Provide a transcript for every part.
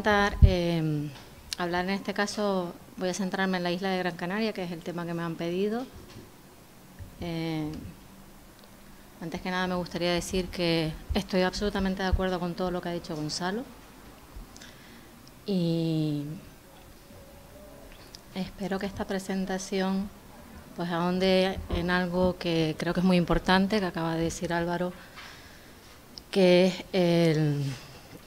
intentar hablar en este caso, voy a centrarme en la isla de Gran Canaria, que es el tema que me han pedido. Antes que nada me gustaría decir que estoy absolutamente de acuerdo con todo lo que ha dicho Gonzalo y espero que esta presentación pues ahonde en algo que creo que es muy importante, que acaba de decir Álvaro, que es el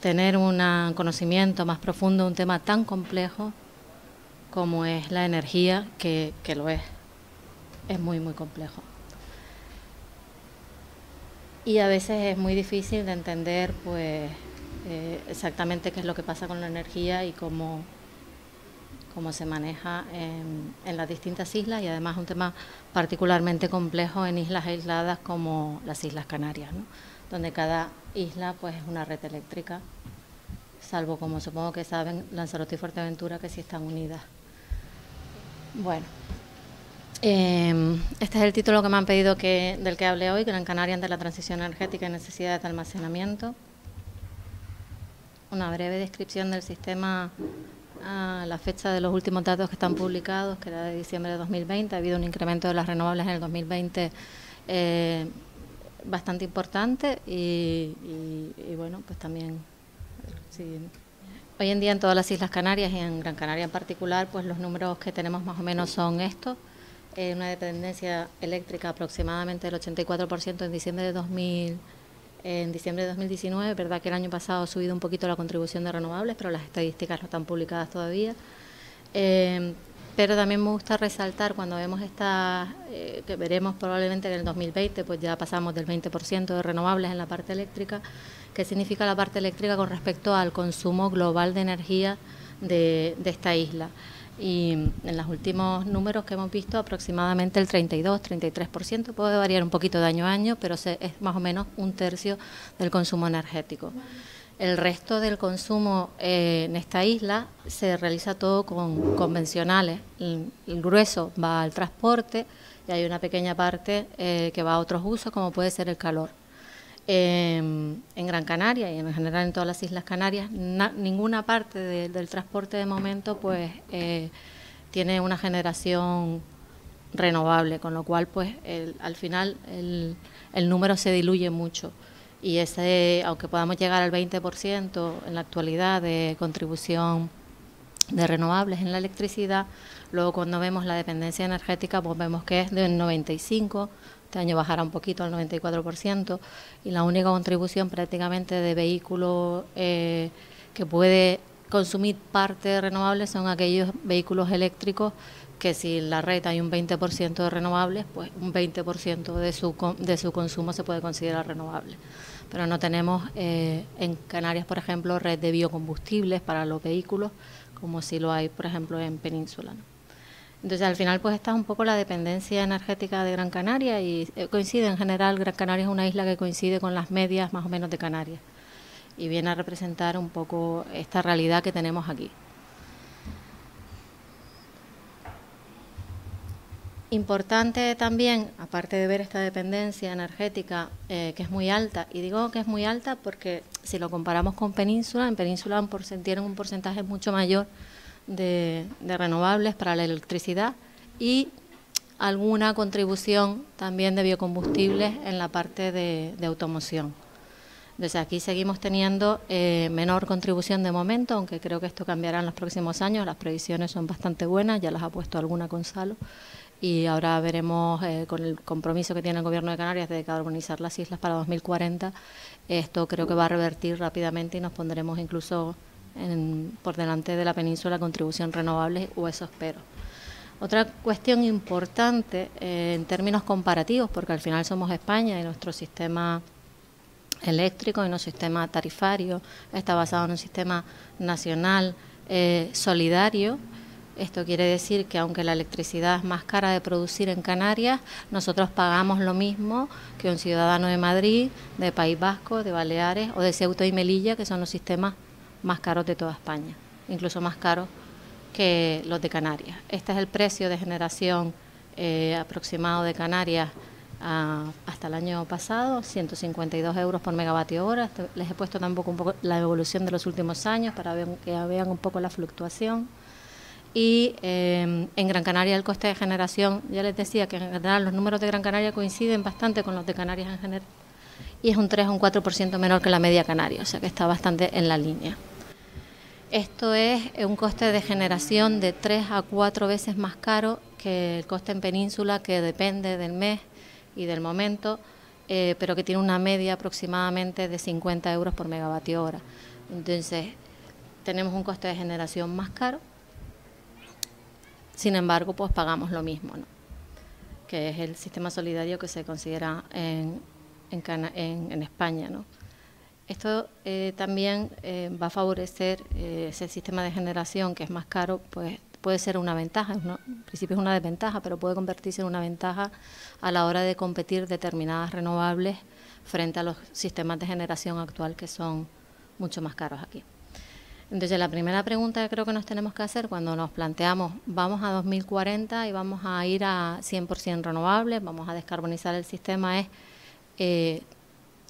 tener un conocimiento más profundo de un tema tan complejo como es la energía, que lo es muy, muy complejo. Y a veces es muy difícil de entender pues exactamente qué es lo que pasa con la energía y cómo se maneja en las distintas islas, y además un tema particularmente complejo en islas aisladas como las Islas Canarias, ¿no? Donde cada isla pues es una red eléctrica, salvo, como supongo que saben, Lanzarote y Fuerteventura, que sí están unidas. Bueno, este es el título que me han pedido del que hable hoy: Gran Canaria ante la transición energética y necesidades de almacenamiento. Una breve descripción del sistema a la fecha de los últimos datos que están publicados, que era de diciembre de 2020. Ha habido un incremento de las renovables en el 2020 bastante importante y bueno, pues también sí. Hoy en día en todas las Islas Canarias y en Gran Canaria en particular, pues los números que tenemos más o menos son estos. Una dependencia eléctrica aproximadamente del 84% en diciembre de 2019, verdad que el año pasado ha subido un poquito la contribución de renovables, pero las estadísticas no están publicadas todavía. Pero también me gusta resaltar, cuando vemos estas, que veremos probablemente en el 2020, pues ya pasamos del 20% de renovables en la parte eléctrica. ¿Qué significa la parte eléctrica con respecto al consumo global de energía de esta isla? Y en los últimos números que hemos visto, aproximadamente el 32-33%, puede variar un poquito de año a año, pero es más o menos un tercio del consumo energético. El resto del consumo en esta isla se realiza todo con convencionales. El grueso va al transporte y hay una pequeña parte que va a otros usos, como puede ser el calor. En Gran Canaria y en general en todas las Islas Canarias, ninguna parte del transporte de momento pues tiene una generación renovable, con lo cual pues al final el número se diluye mucho, y aunque podamos llegar al 20% en la actualidad de contribución de renovables en la electricidad, luego cuando vemos la dependencia energética pues vemos que es del 95%. Este año bajará un poquito al 94%, y la única contribución prácticamente de vehículos que puede consumir parte de renovables son aquellos vehículos eléctricos que, si en la red hay un 20% de renovables, pues un 20% de su consumo se puede considerar renovable. Pero no tenemos en Canarias, por ejemplo, red de biocombustibles para los vehículos, como si lo hay, por ejemplo, en Península, ¿no? Entonces, al final, pues está un poco la dependencia energética de Gran Canaria, y coincide en general. Gran Canaria es una isla que coincide con las medias más o menos de Canarias y viene a representar un poco esta realidad que tenemos aquí. Importante también, aparte de ver esta dependencia energética que es muy alta, y digo que es muy alta porque si lo comparamos con Península, en Península tienen un porcentaje mucho mayor de renovables para la electricidad y alguna contribución también de biocombustibles en la parte de automoción. Entonces aquí seguimos teniendo menor contribución de momento, aunque creo que esto cambiará en los próximos años. Las previsiones son bastante buenas, ya las ha puesto alguna Gonzalo, y ahora veremos con el compromiso que tiene el Gobierno de Canarias de decarbonizar las islas para 2040, esto creo que va a revertir rápidamente y nos pondremos incluso por delante de la península contribución renovable, o eso espero. Otra cuestión importante en términos comparativos, porque al final somos España y nuestro sistema eléctrico y nuestro sistema tarifario está basado en un sistema nacional solidario. Esto quiere decir que aunque la electricidad es más cara de producir en Canarias, nosotros pagamos lo mismo que un ciudadano de Madrid, de País Vasco, de Baleares o de Ceuta y Melilla, que son los sistemas más caros de toda España, incluso más caros que los de Canarias. Este es el precio de generación aproximado de Canarias hasta el año pasado, 152 euros por megavatio hora. Les he puesto tampoco un poco la evolución de los últimos años para que vean un poco la fluctuación. Y en Gran Canaria el coste de generación, ya les decía que en general los números de Gran Canaria coinciden bastante con los de Canarias en general, y es un 3 o un 4% menor que la media canaria, o sea que está bastante en la línea. Esto es un coste de generación de 3 a 4 veces más caro que el coste en península, que depende del mes y del momento, pero que tiene una media aproximadamente de 50 euros por megavatio hora. Entonces, tenemos un coste de generación más caro, sin embargo, pues pagamos lo mismo, ¿no? Que es el sistema solidario que se considera en España, ¿no? Esto también va a favorecer ese sistema de generación que es más caro, pues puede ser una ventaja, en principio es una desventaja, pero puede convertirse en una ventaja a la hora de competir determinadas renovables frente a los sistemas de generación actual, que son mucho más caros aquí. Entonces, la primera pregunta que creo que nos tenemos que hacer cuando nos planteamos vamos a 2040 y vamos a ir a 100% renovables, vamos a descarbonizar el sistema, es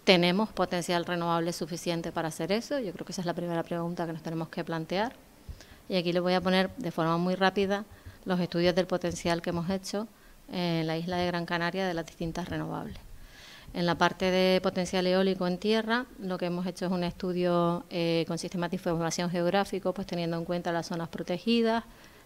¿tenemos potencial renovable suficiente para hacer eso? Yo creo que esa es la primera pregunta que nos tenemos que plantear. Y aquí les voy a poner de forma muy rápida los estudios del potencial que hemos hecho en la isla de Gran Canaria de las distintas renovables. En la parte de potencial eólico en tierra, lo que hemos hecho es un estudio con sistemas de información geográfico, pues teniendo en cuenta las zonas protegidas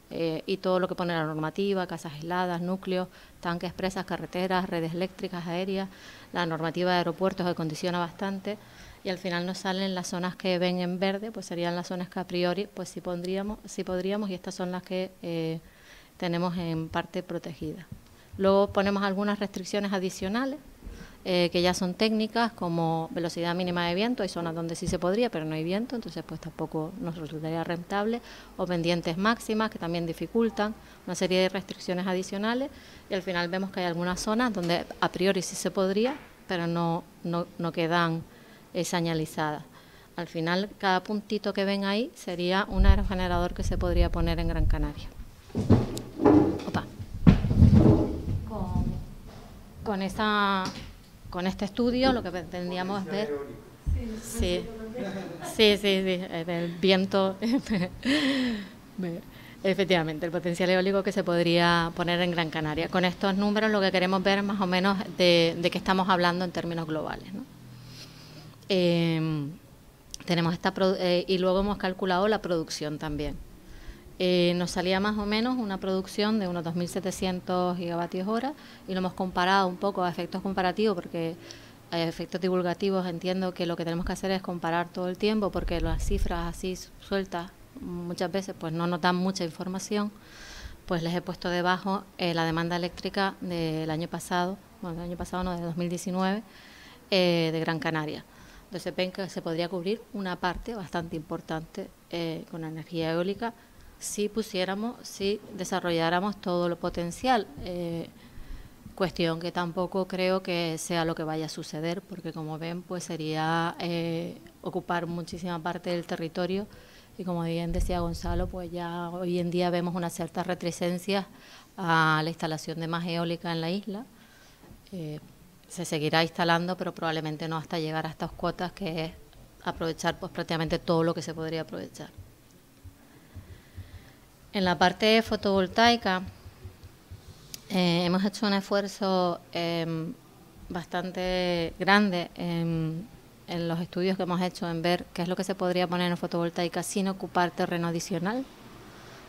y todo lo que pone la normativa, casas aisladas, núcleos, tanques, presas, carreteras, redes eléctricas, aéreas, la normativa de aeropuertos que condiciona bastante, y al final nos salen las zonas que ven en verde, pues serían las zonas que a priori pues sí podríamos, y estas son las que tenemos en parte protegidas. Luego ponemos algunas restricciones adicionales, que ya son técnicas, como velocidad mínima de viento. Hay zonas donde sí se podría, pero no hay viento, entonces pues tampoco nos resultaría rentable, o pendientes máximas, que también dificultan, una serie de restricciones adicionales, y al final vemos que hay algunas zonas donde a priori sí se podría, pero no quedan señalizadas. Al final, cada puntito que ven ahí sería un aerogenerador que se podría poner en Gran Canaria. Opa. Con este estudio lo que pretendíamos es ver... Sí, el viento... Efectivamente, el potencial eólico que se podría poner en Gran Canaria. Con estos números lo que queremos ver es más o menos de qué estamos hablando en términos globales, ¿no? Tenemos y luego hemos calculado la producción también. Nos salía más o menos una producción de unos 2.700 gigavatios hora, y lo hemos comparado un poco a efectos comparativos, porque a efectos divulgativos entiendo que lo que tenemos que hacer es comparar todo el tiempo, porque las cifras así sueltas muchas veces pues no nos dan mucha información. Pues les he puesto debajo la demanda eléctrica del año pasado, bueno, del año pasado no, de 2019, de Gran Canaria. Entonces ven que se podría cubrir una parte bastante importante con energía eólica, si desarrolláramos todo lo potencial, cuestión que tampoco creo que sea lo que vaya a suceder, porque como ven, pues sería ocupar muchísima parte del territorio, y como bien decía Gonzalo, pues ya hoy en día vemos una cierta reticencia a la instalación de más eólica en la isla. Se seguirá instalando, pero probablemente no hasta llegar a estas cuotas, que es aprovechar pues prácticamente todo lo que se podría aprovechar. En la parte fotovoltaica hemos hecho un esfuerzo bastante grande en los estudios que hemos hecho en ver qué es lo que se podría poner en fotovoltaica sin ocupar terreno adicional,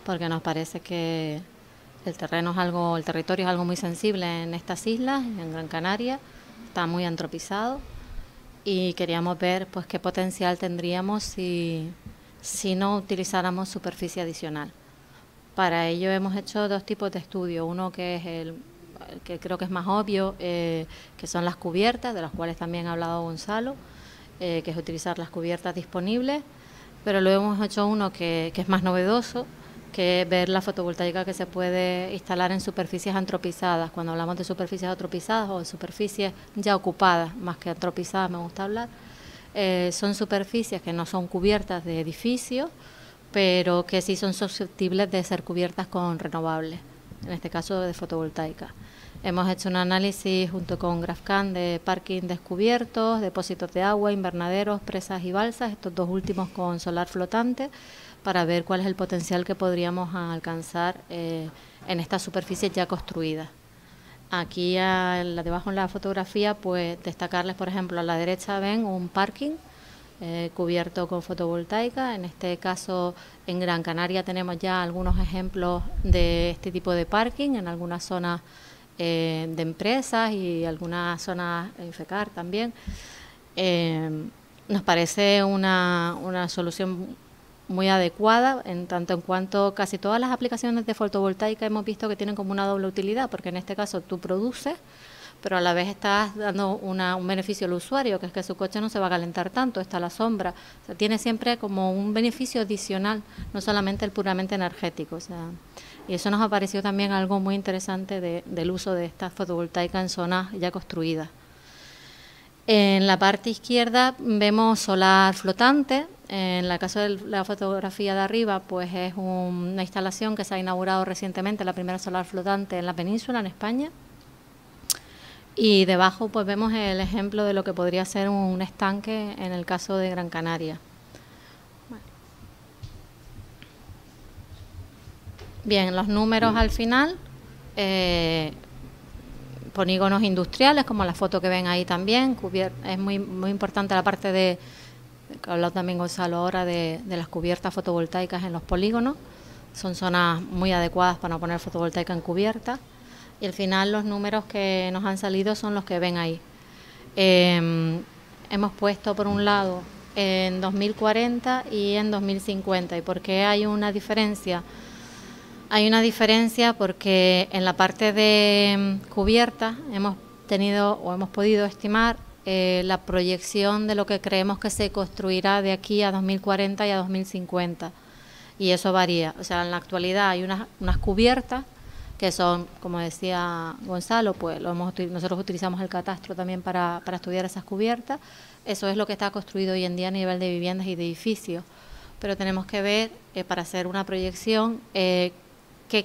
porque nos parece que el territorio es algo muy sensible en estas islas, en Gran Canaria, está muy antropizado, y queríamos ver pues qué potencial tendríamos si no utilizáramos superficie adicional. Para ello hemos hecho dos tipos de estudios, uno que es el que creo que es más obvio, que son las cubiertas, de las cuales también ha hablado Gonzalo, que es utilizar las cubiertas disponibles, pero luego hemos hecho uno que es más novedoso, que es ver la fotovoltaica que se puede instalar en superficies antropizadas. Cuando hablamos de superficies antropizadas o de superficies ya ocupadas, más que antropizadas me gusta hablar, son superficies que no son cubiertas de edificios, pero que sí son susceptibles de ser cubiertas con renovables. en este caso de fotovoltaica. Hemos hecho un análisis junto con GrafCAN de parking descubiertos, depósitos de agua, invernaderos, presas y balsas, estos dos últimos con solar flotante, para ver cuál es el potencial que podríamos alcanzar en estas superficies ya construidas. Aquí debajo en la fotografía, pues destacarles, por ejemplo, a la derecha ven un parking cubierto con fotovoltaica. En este caso, en Gran Canaria tenemos ya algunos ejemplos de este tipo de parking en algunas zonas de empresas y algunas zonas en FECAR también. Nos parece una solución muy adecuada, en tanto en cuanto casi todas las aplicaciones de fotovoltaica hemos visto que tienen como una doble utilidad, porque en este caso tú produces, pero a la vez estás dando un beneficio al usuario, que es que su coche no se va a calentar tanto, está a la sombra. O sea, tiene siempre como un beneficio adicional, no solamente el puramente energético. O sea, y eso nos ha parecido también algo muy interesante del uso de esta fotovoltaica en zonas ya construidas. En la parte izquierda vemos solar flotante. En el caso de la fotografía de arriba, pues es una instalación que se ha inaugurado recientemente, la primera solar flotante en la península, en España. Y debajo pues vemos el ejemplo de lo que podría ser un estanque en el caso de Gran Canaria. Bueno. Bien, los números al final, polígonos industriales, como la foto que ven ahí también, es muy importante la parte de, que ha hablado también Gonzalo ahora, de las cubiertas fotovoltaicas en los polígonos. Son zonas muy adecuadas para poner fotovoltaica en cubierta. Y al final los números que nos han salido son los que ven ahí. Hemos puesto por un lado en 2040 y en 2050. ¿Y por qué hay una diferencia? Hay una diferencia porque en la parte de cubierta hemos podido estimar la proyección de lo que creemos que se construirá de aquí a 2040 y a 2050. Y eso varía. O sea, en la actualidad hay unas cubiertas que son, como decía Gonzalo, pues nosotros utilizamos el catastro también para estudiar esas cubiertas. Eso es lo que está construido hoy en día a nivel de viviendas y de edificios. Pero tenemos que ver, para hacer una proyección, qué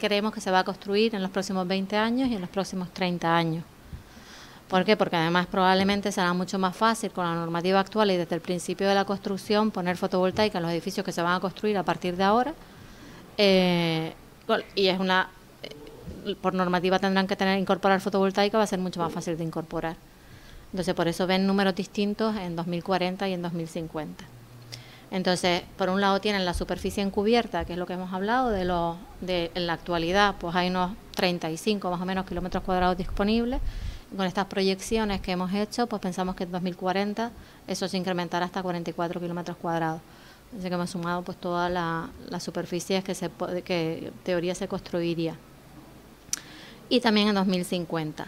creemos que se va a construir en los próximos 20 años y en los próximos 30 años. ¿Por qué? Porque además probablemente será mucho más fácil con la normativa actual y desde el principio de la construcción poner fotovoltaica en los edificios que se van a construir a partir de ahora. Y es por normativa tendrán que incorporar fotovoltaica, va a ser mucho más fácil de incorporar. Entonces, por eso ven números distintos en 2040 y en 2050. Entonces, por un lado tienen la superficie encubierta, que es lo que hemos hablado, en la actualidad, pues hay unos 35 más o menos kilómetros cuadrados disponibles. Y con estas proyecciones que hemos hecho, pues pensamos que en 2040 eso se incrementará hasta 44 kilómetros cuadrados. Así que hemos sumado pues todas las superficies que en teoría se construiría. Y también en 2050.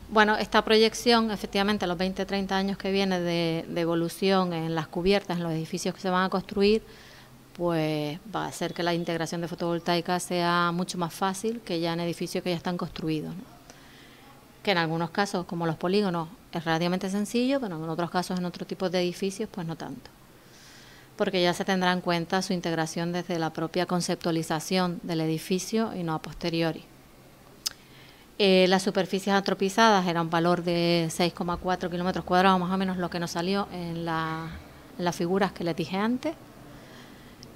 Bueno, esta proyección, efectivamente, a los 20-30 años que viene de evolución en las cubiertas, en los edificios que se van a construir, pues va a hacer que la integración de fotovoltaica sea mucho más fácil que ya en edificios que ya están construidos, ¿no? Que en algunos casos, como los polígonos, es relativamente sencillo, pero en otros casos, en otro tipo de edificios, pues no tanto. Porque ya se tendrá en cuenta su integración desde la propia conceptualización del edificio y no a posteriori. Las superficies antropizadas era un valor de 6,4 kilómetros cuadrados, más o menos lo que nos salió en las figuras que les dije antes.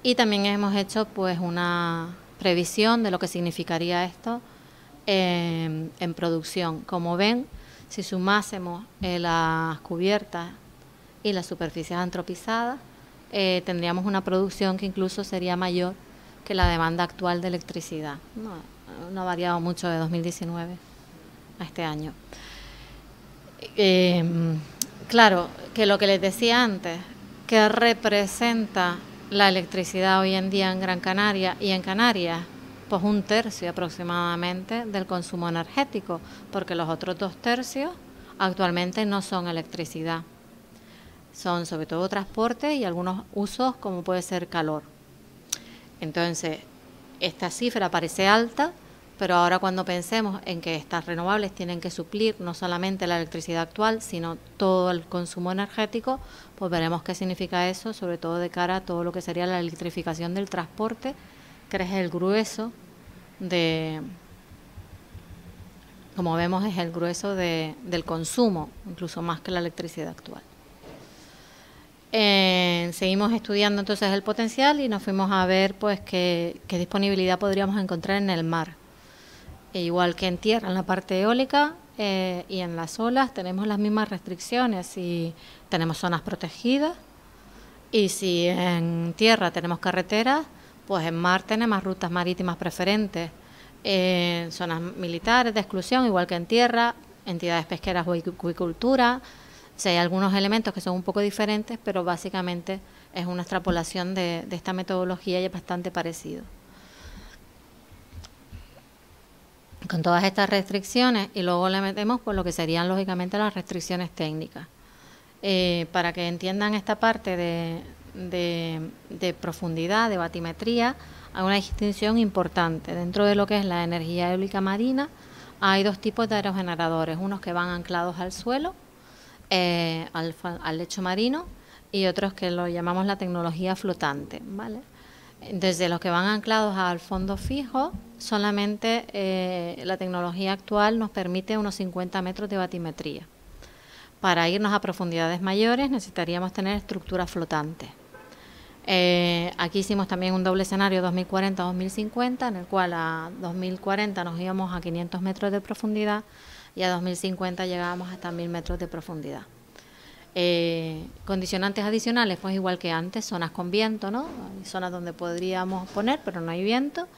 Y también hemos hecho pues una previsión de lo que significaría esto en producción. Como ven, si sumásemos las cubiertas y las superficies antropizadas, tendríamos una producción que incluso sería mayor que la demanda actual de electricidad. No ha variado mucho de 2019 a este año. Claro, que lo que les decía antes, que representa la electricidad hoy en día en Gran Canaria y en Canarias, pues 1/3 aproximadamente del consumo energético, porque los otros 2/3 actualmente no son electricidad. Son sobre todo transporte y algunos usos como puede ser calor. Entonces, esta cifra parece alta, pero ahora cuando pensemos en que estas renovables tienen que suplir no solamente la electricidad actual, sino todo el consumo energético, pues veremos qué significa eso, sobre todo de cara a todo lo que sería la electrificación del transporte, que es el grueso de, como vemos, es el grueso del consumo, incluso más que la electricidad actual. Seguimos estudiando entonces el potencial y nos fuimos a ver pues qué disponibilidad podríamos encontrar en el mar. Igual que en tierra, en la parte eólica y en las olas tenemos las mismas restricciones. Si tenemos zonas protegidas y si en tierra tenemos carreteras, pues en mar tenemos rutas marítimas preferentes, zonas militares de exclusión, igual que en tierra, entidades pesqueras o acuicultura. O sea, hay algunos elementos que son un poco diferentes, pero básicamente es una extrapolación de esta metodología y es bastante parecido. Con todas estas restricciones, y luego le metemos pues lo que serían lógicamente las restricciones técnicas. Para que entiendan esta parte de profundidad, de batimetría, hay una distinción importante. Dentro de lo que es la energía eólica marina, hay dos tipos de aerogeneradores, unos que van anclados al suelo, al lecho marino, y otros que lo llamamos la tecnología flotante, ¿vale? Desde los que van anclados al fondo fijo, solamente la tecnología actual nos permite unos 50 metros de batimetría. Para irnos a profundidades mayores necesitaríamos tener estructuras flotantes. Aquí hicimos también un doble escenario 2040-2050, en el cual a 2040 nos íbamos a 500 metros de profundidad y a 2050 llegábamos hasta 1000 metros de profundidad. Condicionantes adicionales, pues igual que antes, zonas con viento, ¿no? Hay zonas donde podríamos poner, pero no hay viento.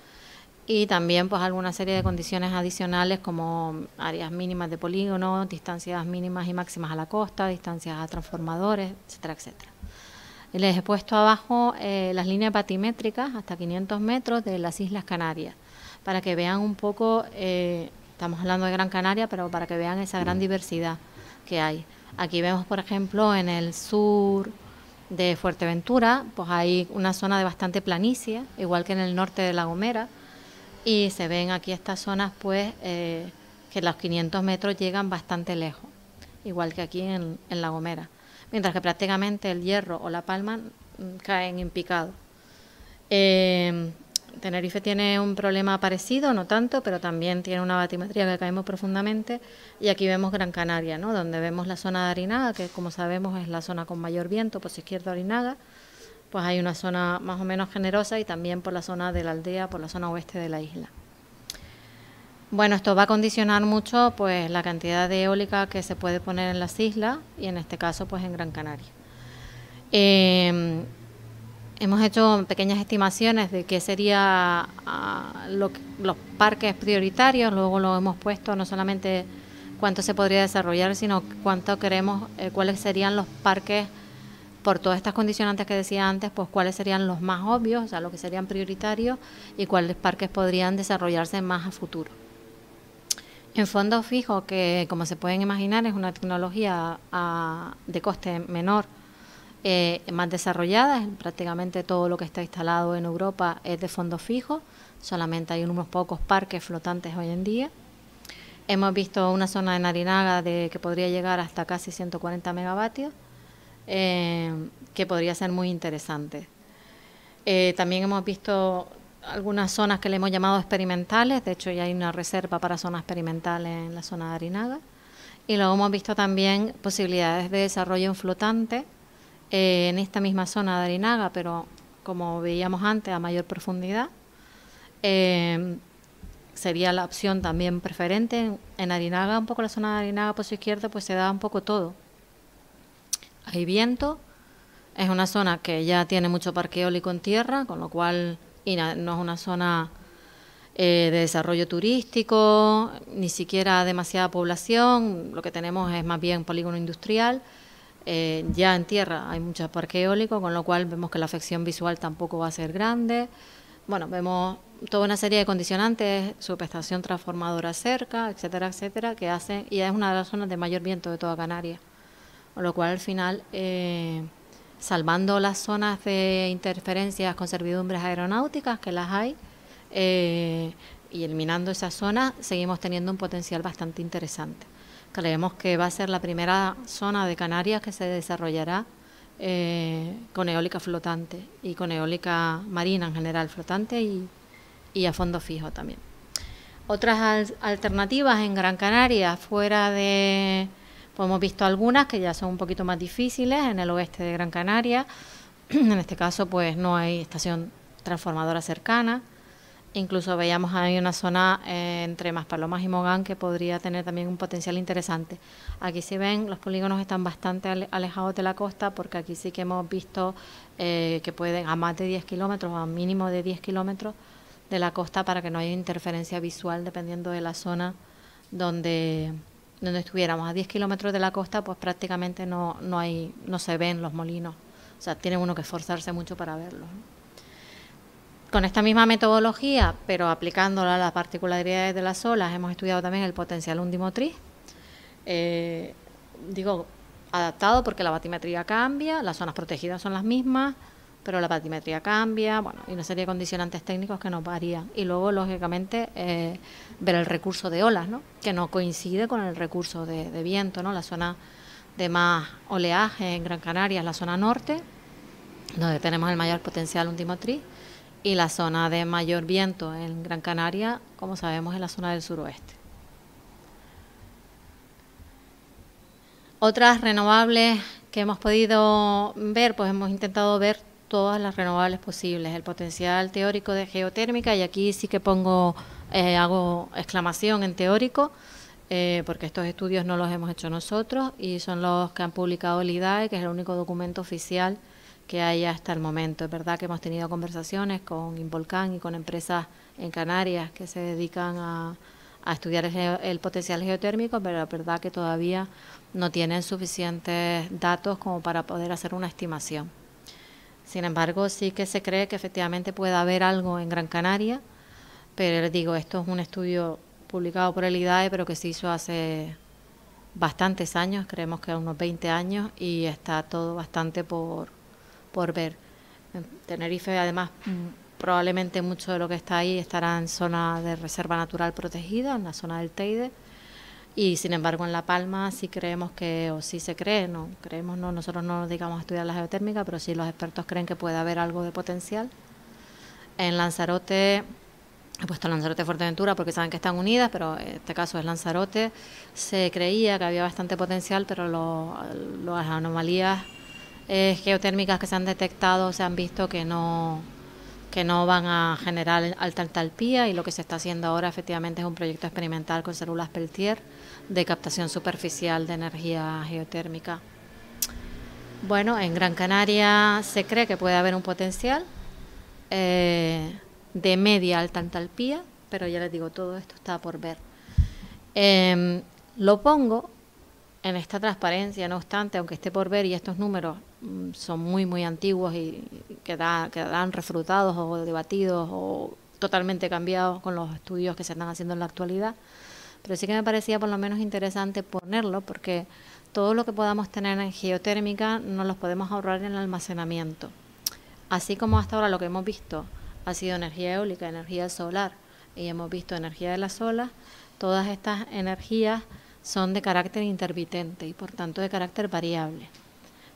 Y también pues alguna serie de condiciones adicionales como áreas mínimas de polígono, distancias mínimas y máximas a la costa, distancias a transformadores, etcétera, etcétera. Y les he puesto abajo las líneas batimétricas hasta 500 metros de las Islas Canarias, para que vean un poco, estamos hablando de Gran Canaria, pero para que vean esa gran diversidad que hay. Aquí vemos, por ejemplo, en el sur de Fuerteventura, pues hay una zona de bastante planicie, igual que en el norte de La Gomera, y se ven aquí estas zonas, pues, que los 500 metros llegan bastante lejos, igual que aquí en La Gomera, mientras que prácticamente el Hierro o La Palma caen en picado. Tenerife tiene un problema parecido, no tanto, pero también tiene una batimetría que caemos profundamente, y aquí vemos Gran Canaria, ¿no? Donde vemos la zona de Arinaga, que como sabemos es la zona con mayor viento, pues izquierda Arinaga, pues hay una zona más o menos generosa, y también por la zona de la aldea, por la zona oeste de la isla. Bueno, esto va a condicionar mucho pues la cantidad de eólica que se puede poner en las islas, y en este caso pues en Gran Canaria. Hemos hecho pequeñas estimaciones de qué sería los parques prioritarios, luego lo hemos puesto no solamente cuánto se podría desarrollar, sino cuánto queremos, cuáles serían los parques, por todas estas condicionantes que decía antes, pues cuáles serían los más obvios, o sea, los que serían prioritarios, y cuáles parques podrían desarrollarse más a futuro. En fondo fijo, que como se pueden imaginar es una tecnología de coste menor, más desarrollada, prácticamente todo lo que está instalado en Europa es de fondo fijo, solamente hay unos pocos parques flotantes hoy en día. Hemos visto una zona en Arinaga que podría llegar hasta casi 140 megavatios, que podría ser muy interesante. También hemos visto algunas zonas que le hemos llamado experimentales, de hecho ya hay una reserva para zonas experimentales en la zona de Arinaga, y luego hemos visto también posibilidades de desarrollo en flotante, en esta misma zona de Arinaga, pero como veíamos antes, a mayor profundidad. Sería la opción también preferente. En Arinaga, un poco la zona de Arinaga por su izquierda, pues se da un poco todo. Hay viento, es una zona que ya tiene mucho parque eólico en tierra, con lo cual no es una zona de desarrollo turístico, ni siquiera demasiada población, lo que tenemos es más bien polígono industrial. Ya en tierra hay mucho parque eólico, con lo cual vemos que la afección visual tampoco va a ser grande. Bueno, vemos toda una serie de condicionantes, subestación transformadora cerca, etcétera, etcétera, que hacen, y es una de las zonas de mayor viento de toda Canarias. Con lo cual, al final, salvando las zonas de interferencias con servidumbres aeronáuticas, que las hay, y eliminando esas zonas, seguimos teniendo un potencial bastante interesante. Creemos que va a ser la primera zona de Canarias que se desarrollará con eólica flotante y con eólica marina en general, flotante y a fondo fijo también. Otras alternativas en Gran Canaria, pues hemos visto algunas que ya son un poquito más difíciles en el oeste de Gran Canaria. En este caso, pues no hay estación transformadora cercana. Incluso veíamos ahí una zona entre Maspalomas y Mogán que podría tener también un potencial interesante. Aquí si ven, los polígonos están bastante alejados de la costa, porque aquí sí que hemos visto que pueden a más de 10 kilómetros, a mínimo de 10 kilómetros de la costa, para que no haya interferencia visual dependiendo de la zona donde estuviéramos. A 10 kilómetros de la costa, pues prácticamente no se ven los molinos. O sea, tiene uno que esforzarse mucho para verlos, ¿no? Con esta misma metodología, pero aplicándola a las particularidades de las olas, hemos estudiado también el potencial undimotriz. Digo adaptado porque la batimetría cambia, las zonas protegidas son las mismas, pero la batimetría cambia, bueno, y una serie de condicionantes técnicos que nos varían. Y luego, lógicamente, ver el recurso de olas, ¿no?, que no coincide con el recurso de viento, ¿no? La zona de más oleaje en Gran Canaria es la zona norte, donde tenemos el mayor potencial undimotriz, y la zona de mayor viento en Gran Canaria, como sabemos, es la zona del suroeste. Otras renovables que hemos podido ver, pues hemos intentado ver todas las renovables posibles. El potencial teórico de geotérmica, y aquí sí que hago exclamación en teórico, porque estos estudios no los hemos hecho nosotros y son los que han publicado el IDAE, que es el único documento oficial que hay hasta el momento. Es verdad que hemos tenido conversaciones con Involcán y con empresas en Canarias que se dedican a estudiar el potencial geotérmico, pero es verdad que todavía no tienen suficientes datos como para poder hacer una estimación. Sin embargo, sí que se cree que efectivamente puede haber algo en Gran Canaria, pero digo, esto es un estudio publicado por el IDAE, pero que se hizo hace bastantes años, creemos que unos 20 años, y está todo bastante por ver. En Tenerife, además, probablemente mucho de lo que está ahí estará en zona de reserva natural protegida, en la zona del Teide, y sin embargo en La Palma sí creemos que, o sí se cree, no creemos, no, nosotros no nos dedicamos a estudiar la geotérmica, pero sí los expertos creen que puede haber algo de potencial. En Lanzarote, he puesto Lanzarote y Fuerteventura porque saben que están unidas, pero en este caso es Lanzarote. Se creía que había bastante potencial, pero las anomalías geotérmicas que se han detectado se han visto que no van a generar alta entalpía, y lo que se está haciendo ahora efectivamente es un proyecto experimental con células Peltier de captación superficial de energía geotérmica. Bueno, en Gran Canaria se cree que puede haber un potencial de media alta entalpía, pero ya les digo, todo esto está por ver. Lo pongo en esta transparencia, no obstante, aunque esté por ver, y estos números son muy antiguos y quedarán refrutados o debatidos o totalmente cambiados con los estudios que se están haciendo en la actualidad, pero sí que me parecía por lo menos interesante ponerlo, porque todo lo que podamos tener en geotérmica nos los podemos ahorrar en el almacenamiento. Así como hasta ahora lo que hemos visto ha sido energía eólica, energía solar, y hemos visto energía de las olas, todas estas energías son de carácter intermitente y por tanto de carácter variable.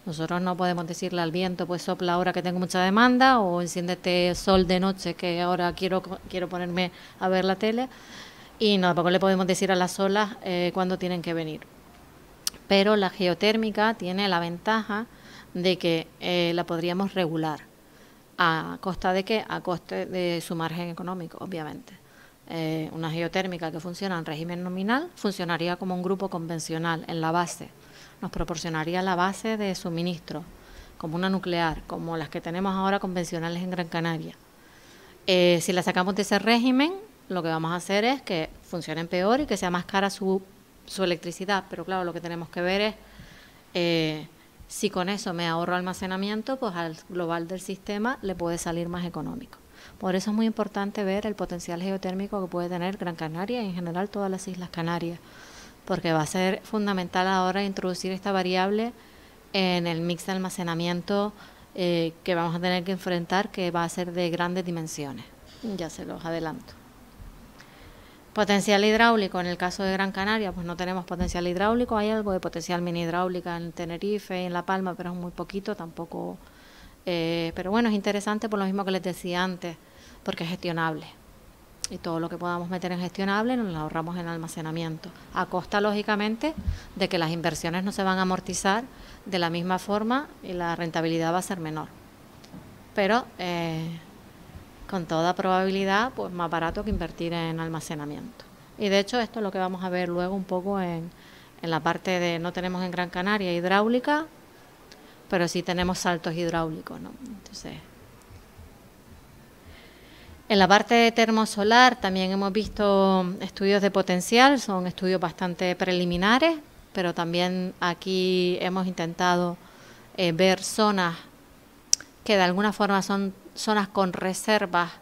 Nosotros no podemos decirle al viento, pues sopla ahora que tengo mucha demanda, o enciéndete sol de noche que ahora quiero ponerme a ver la tele, y tampoco le podemos decir a las olas cuándo tienen que venir. Pero la geotérmica tiene la ventaja de que la podríamos regular. ¿A costa de qué? A coste de su margen económico, obviamente. Una geotérmica que funciona en régimen nominal funcionaría como un grupo convencional en la base. Nos proporcionaría la base de suministro, como una nuclear, como las que tenemos ahora convencionales en Gran Canaria. Si la sacamos de ese régimen, lo que vamos a hacer es que funcionen peor y que sea más cara su electricidad. Pero claro, lo que tenemos que ver es si con eso me ahorro almacenamiento, pues al global del sistema le puede salir más económico. Por eso es muy importante ver el potencial geotérmico que puede tener Gran Canaria y en general todas las Islas Canarias, porque va a ser fundamental ahora introducir esta variable en el mix de almacenamiento que vamos a tener que enfrentar, que va a ser de grandes dimensiones. Ya se los adelanto. Potencial hidráulico, en el caso de Gran Canaria, pues no tenemos potencial hidráulico, hay algo de potencial mini hidráulica en Tenerife y en La Palma, pero es muy poquito, tampoco. Pero bueno, es interesante por lo mismo que les decía antes, porque es gestionable. y todo lo que podamos meter en gestionable nos lo ahorramos en almacenamiento, a costa, lógicamente, de que las inversiones no se van a amortizar de la misma forma y la rentabilidad va a ser menor. Pero con toda probabilidad, pues más barato que invertir en almacenamiento. Y de hecho esto es lo que vamos a ver luego un poco en la parte de, no tenemos en Gran Canaria hidráulica, pero sí tenemos saltos hidráulicos, ¿no? Entonces, en la parte de termosolar también hemos visto estudios de potencial, son estudios bastante preliminares, pero también aquí hemos intentado ver zonas que de alguna forma son zonas con reservas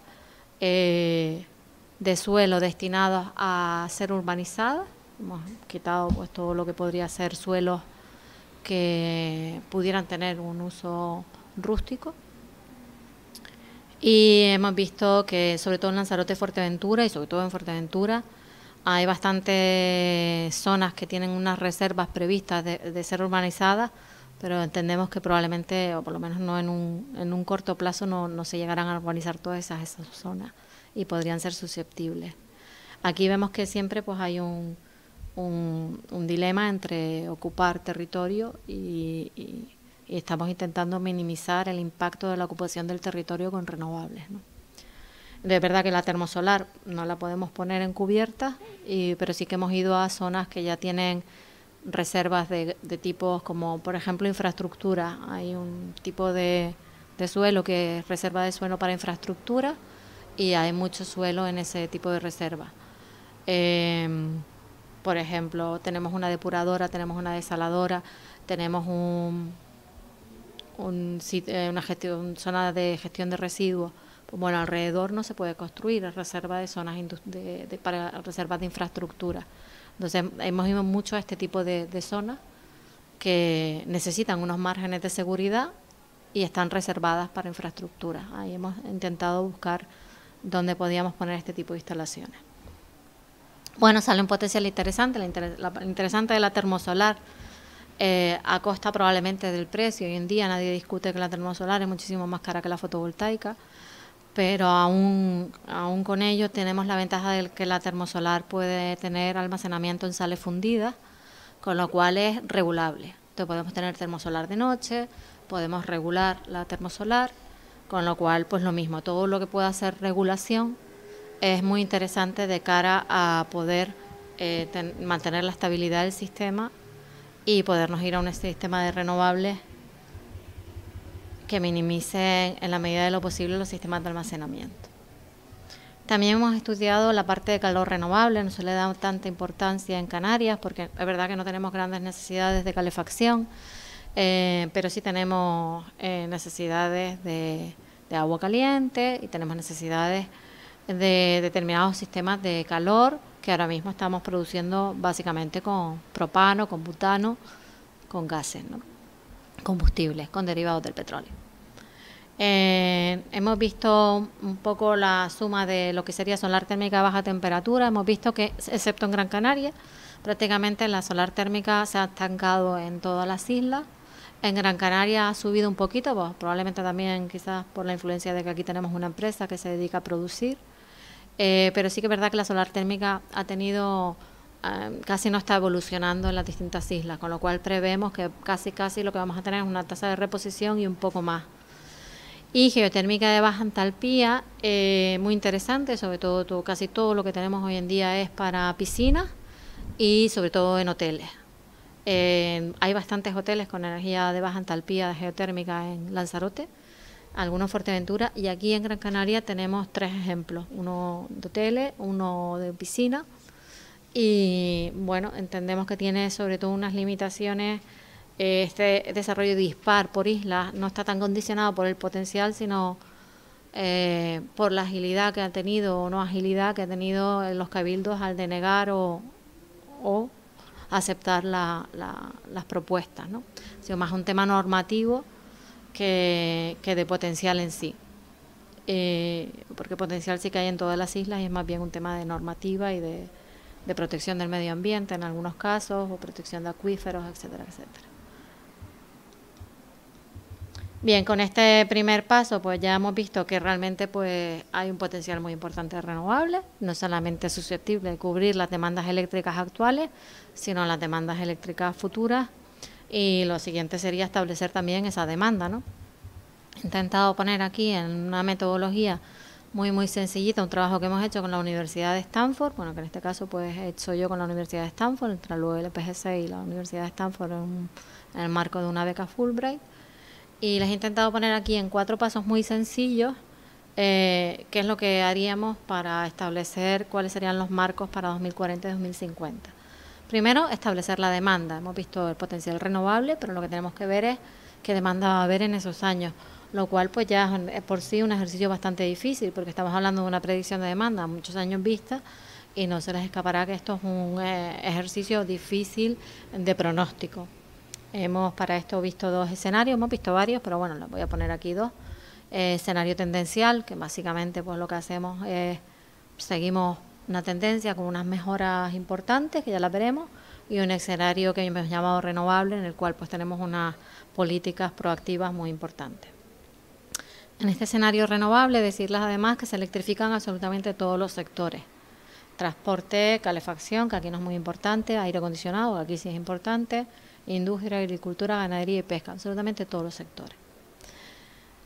de suelo destinadas a ser urbanizadas. Hemos quitado pues todo lo que podría ser suelos que pudieran tener un uso rústico. Y hemos visto que sobre todo en Lanzarote, Fuerteventura y sobre todo en Fuerteventura hay bastantes zonas que tienen unas reservas previstas de ser urbanizadas, pero entendemos que probablemente, o por lo menos no en un corto plazo, no se llegarán a urbanizar todas esas zonas y podrían ser susceptibles. Aquí vemos que siempre pues hay un dilema entre ocupar territorio y estamos intentando minimizar el impacto de la ocupación del territorio con renovables, ¿no? De verdad que la termosolar no la podemos poner en cubierta, pero sí que hemos ido a zonas que ya tienen reservas de tipos como, por ejemplo, infraestructura. Hay un tipo de suelo que es reserva de suelo para infraestructura y hay mucho suelo en ese tipo de reserva. Por ejemplo, tenemos una depuradora, tenemos una desaladora, tenemos una zona de gestión de residuos. Pues bueno, alrededor no se puede construir, es reserva de zonas para reservas de infraestructura. Entonces hemos ido mucho a este tipo de zonas que necesitan unos márgenes de seguridad y están reservadas para infraestructura. Ahí hemos intentado buscar dónde podíamos poner este tipo de instalaciones. Bueno, sale un potencial interesante, la interesante de la termosolar, a costa probablemente del precio. Hoy en día nadie discute que la termosolar es muchísimo más cara que la fotovoltaica, pero aún con ello tenemos la ventaja de que la termosolar puede tener almacenamiento en sales fundidas, con lo cual es regulable. Entonces podemos tener termosolar de noche, podemos regular la termosolar, con lo cual pues lo mismo, todo lo que pueda ser regulación es muy interesante de cara a poder mantener la estabilidad del sistema y podernos ir a un sistema de renovables que minimicen en la medida de lo posible los sistemas de almacenamiento. También hemos estudiado la parte de calor renovable, no se le da tanta importancia en Canarias porque es verdad que no tenemos grandes necesidades de calefacción, pero sí tenemos necesidades de agua caliente y tenemos necesidades de determinados sistemas de calor que ahora mismo estamos produciendo básicamente con propano, con butano, con gases, ¿no? Combustibles, con derivados del petróleo. Hemos visto un poco la suma de lo que sería solar térmica a baja temperatura. Hemos visto que, excepto en Gran Canaria, prácticamente la solar térmica se ha estancado en todas las islas. En Gran Canaria ha subido un poquito, pues, probablemente también quizás por la influencia de que aquí tenemos una empresa que se dedica a producir. Pero sí que es verdad que la solar térmica ha tenido, casi no está evolucionando en las distintas islas, con lo cual prevemos que casi lo que vamos a tener es una tasa de reposición y un poco más. Y geotérmica de baja entalpía, muy interesante, sobre todo casi todo lo que tenemos hoy en día es para piscinas y sobre todo en hoteles. Hay bastantes hoteles con energía de baja entalpía de geotérmica en Lanzarote, algunos en Fuerteventura, y aquí en Gran Canaria tenemos 3 ejemplos, uno de hoteles, uno de piscina, y bueno, entendemos que tiene sobre todo unas limitaciones. Este desarrollo dispar por islas no está tan condicionado por el potencial, sino por la agilidad que ha tenido o no agilidad que ha tenido los cabildos al denegar o aceptar las propuestas, ¿no? Ha sido más un tema normativo que de potencial en sí, porque potencial sí que hay en todas las islas y es más bien un tema de normativa y de protección del medio ambiente en algunos casos, o protección de acuíferos, etcétera, etcétera. Bien, con este primer paso pues ya hemos visto que realmente pues hay un potencial muy importante de renovables, no solamente susceptible de cubrir las demandas eléctricas actuales, sino las demandas eléctricas futuras, y lo siguiente sería establecer también esa demanda, ¿no? He intentado poner aquí en una metodología muy sencillita un trabajo que hemos hecho con la Universidad de Stanford, bueno, que en este caso pues he hecho yo con la Universidad de Stanford, entre luego el PGC y la Universidad de Stanford en el marco de una beca Fulbright. Y les he intentado poner aquí en 4 pasos muy sencillos qué es lo que haríamos para establecer cuáles serían los marcos para 2040 y 2050. Primero, establecer la demanda. Hemos visto el potencial renovable, pero lo que tenemos que ver es qué demanda va a haber en esos años, lo cual pues ya es por sí un ejercicio bastante difícil, porque estamos hablando de una predicción de demanda a muchos años vista, y no se les escapará que esto es un ejercicio difícil de pronóstico. Hemos para esto visto 2 escenarios, hemos visto varios, pero bueno, les voy a poner aquí 2. Escenario tendencial, que básicamente pues lo que hacemos es seguimos una tendencia con unas mejoras importantes, que ya las veremos, y un escenario que hemos llamado renovable, en el cual pues tenemos unas políticas proactivas muy importantes. En este escenario renovable, decirles además que se electrifican absolutamente todos los sectores. Transporte, calefacción, que aquí no es muy importante, aire acondicionado, que aquí sí es importante, industria, agricultura, ganadería y pesca, absolutamente todos los sectores.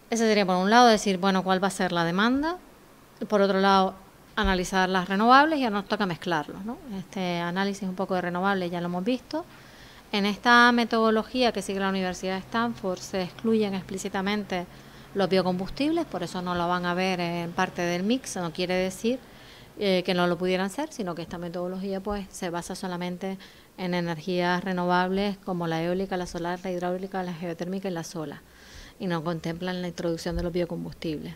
Ese sería por un lado decir, bueno, cuál va a ser la demanda, y por otro lado analizar las renovables, y ahora nos toca mezclarlos, ¿no? Este análisis un poco de renovables ya lo hemos visto. En esta metodología que sigue la Universidad de Stanford se excluyen explícitamente los biocombustibles, por eso no lo van a ver en parte del mix, no quiere decir que no lo pudieran ser, sino que esta metodología pues se basa solamente en energías renovables como la eólica, la solar, la hidráulica, la geotérmica y la solar, y no contemplan la introducción de los biocombustibles.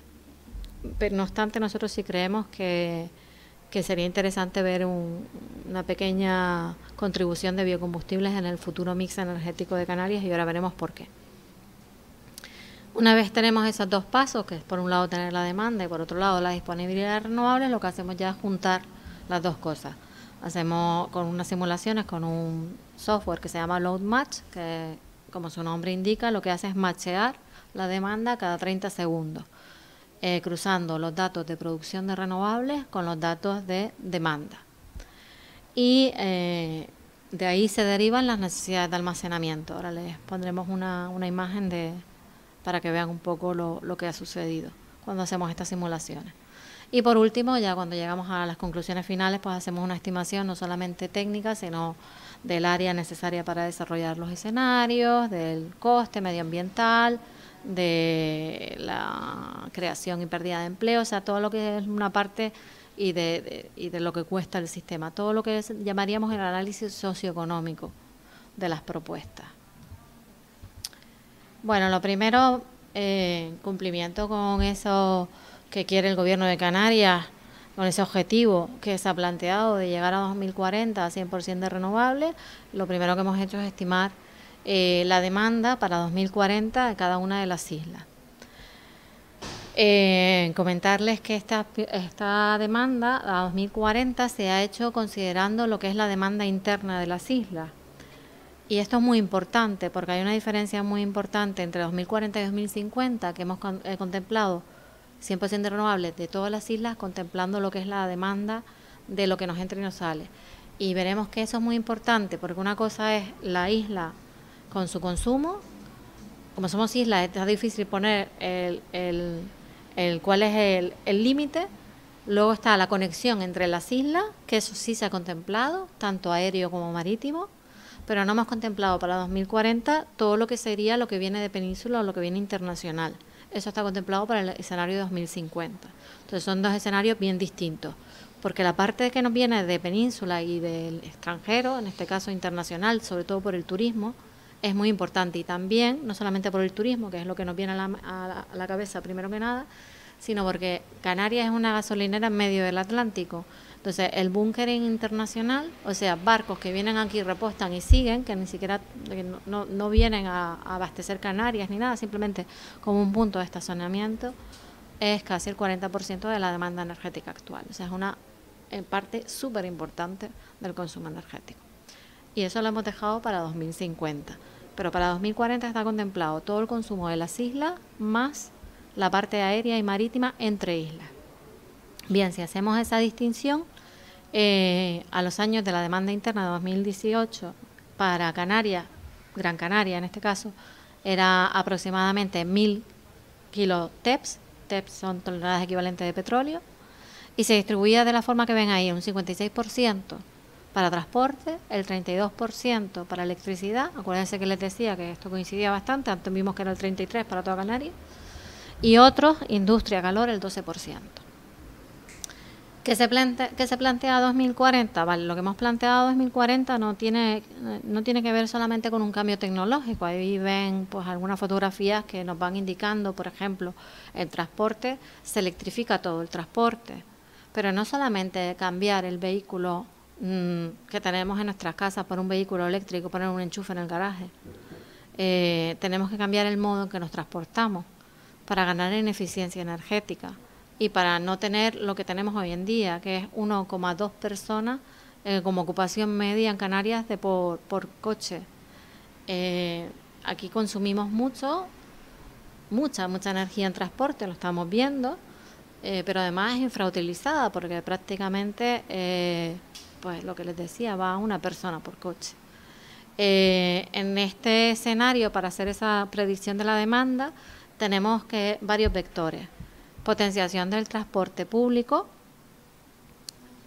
Pero no obstante, nosotros sí creemos que sería interesante ver una pequeña contribución de biocombustibles en el futuro mix energético de Canarias, y ahora veremos por qué. Una vez tenemos esos 2 pasos, que es por un lado tener la demanda y por otro lado la disponibilidad de renovables, lo que hacemos ya es juntar las 2 cosas. Hacemos con unas simulaciones con un software que se llama Load Match, que como su nombre indica, lo que hace es machear la demanda cada 30 segundos, cruzando los datos de producción de renovables con los datos de demanda. Y de ahí se derivan las necesidades de almacenamiento. Ahora les pondremos una imagen para que vean un poco lo que ha sucedido cuando hacemos estas simulaciones. Y por último, ya cuando llegamos a las conclusiones finales, pues hacemos una estimación no solamente técnica, sino del área necesaria para desarrollar los escenarios, del coste medioambiental, de la creación y pérdida de empleo, o sea, todo lo que es una parte y de lo que cuesta el sistema, todo lo que llamaríamos el análisis socioeconómico de las propuestas. Bueno, lo primero, cumplimiento con eso que quiere el Gobierno de Canarias, con ese objetivo que se ha planteado de llegar a 2040 a 100% de renovables. Lo primero que hemos hecho es estimar la demanda para 2040 de cada una de las islas. Comentarles que esta demanda a 2040 se ha hecho considerando lo que es la demanda interna de las islas. Y esto es muy importante porque hay una diferencia muy importante entre 2040 y 2050, que hemos contemplado 100% de renovables de todas las islas, contemplando lo que es la demanda de lo que nos entra y nos sale. Y veremos que eso es muy importante, porque una cosa es la isla con su consumo. Como somos islas, está difícil poner cuál es el límite. Luego está la conexión entre las islas, que eso sí se ha contemplado, tanto aéreo como marítimo, pero no hemos contemplado para 2040 todo lo que sería lo que viene de península o lo que viene internacional. Eso está contemplado para el escenario de 2050. Entonces son 2 escenarios bien distintos, porque la parte que nos viene de península y del extranjero, en este caso internacional, sobre todo por el turismo, es muy importante. Y también, no solamente por el turismo, que es lo que nos viene a la cabeza primero que nada, sino porque Canarias es una gasolinera en medio del Atlántico. Entonces, el bunkering internacional, o sea, barcos que vienen aquí, repostan y siguen, que ni siquiera no vienen a abastecer Canarias ni nada, simplemente como un punto de estacionamiento, es casi el 40% de la demanda energética actual. O sea, es una parte súper importante del consumo energético. Y eso lo hemos dejado para 2050. pero para 2040 está contemplado todo el consumo de las islas más la parte aérea y marítima entre islas. Bien, si hacemos esa distinción, a los años de la demanda interna de 2018 para Canarias, Gran Canaria en este caso, era aproximadamente 1000 kiloteps, TEPs son toneladas equivalentes de petróleo, y se distribuía de la forma que ven ahí, un 56% para transporte, el 32% para electricidad. Acuérdense que les decía que esto coincidía bastante, antes vimos que era el 33% para toda Canarias, y otros, industria, calor, el 12%. ¿Qué se plantea 2040? Vale, lo que hemos planteado 2040 no tiene que ver solamente con un cambio tecnológico. Ahí ven pues algunas fotografías que nos van indicando, por ejemplo, el transporte, se electrifica todo el transporte, pero no solamente cambiar el vehículo que tenemos en nuestras casas por un vehículo eléctrico, poner un enchufe en el garaje. Tenemos que cambiar el modo en que nos transportamos para ganar en eficiencia energética y para no tener lo que tenemos hoy en día, que es 1,2 personas como ocupación media en Canarias por coche. Aquí consumimos mucha energía en transporte, lo estamos viendo, pero además es infrautilizada porque prácticamente, pues lo que les decía, va una persona por coche. En este escenario, para hacer esa predicción de la demanda, tenemos varios vectores: potenciación del transporte público,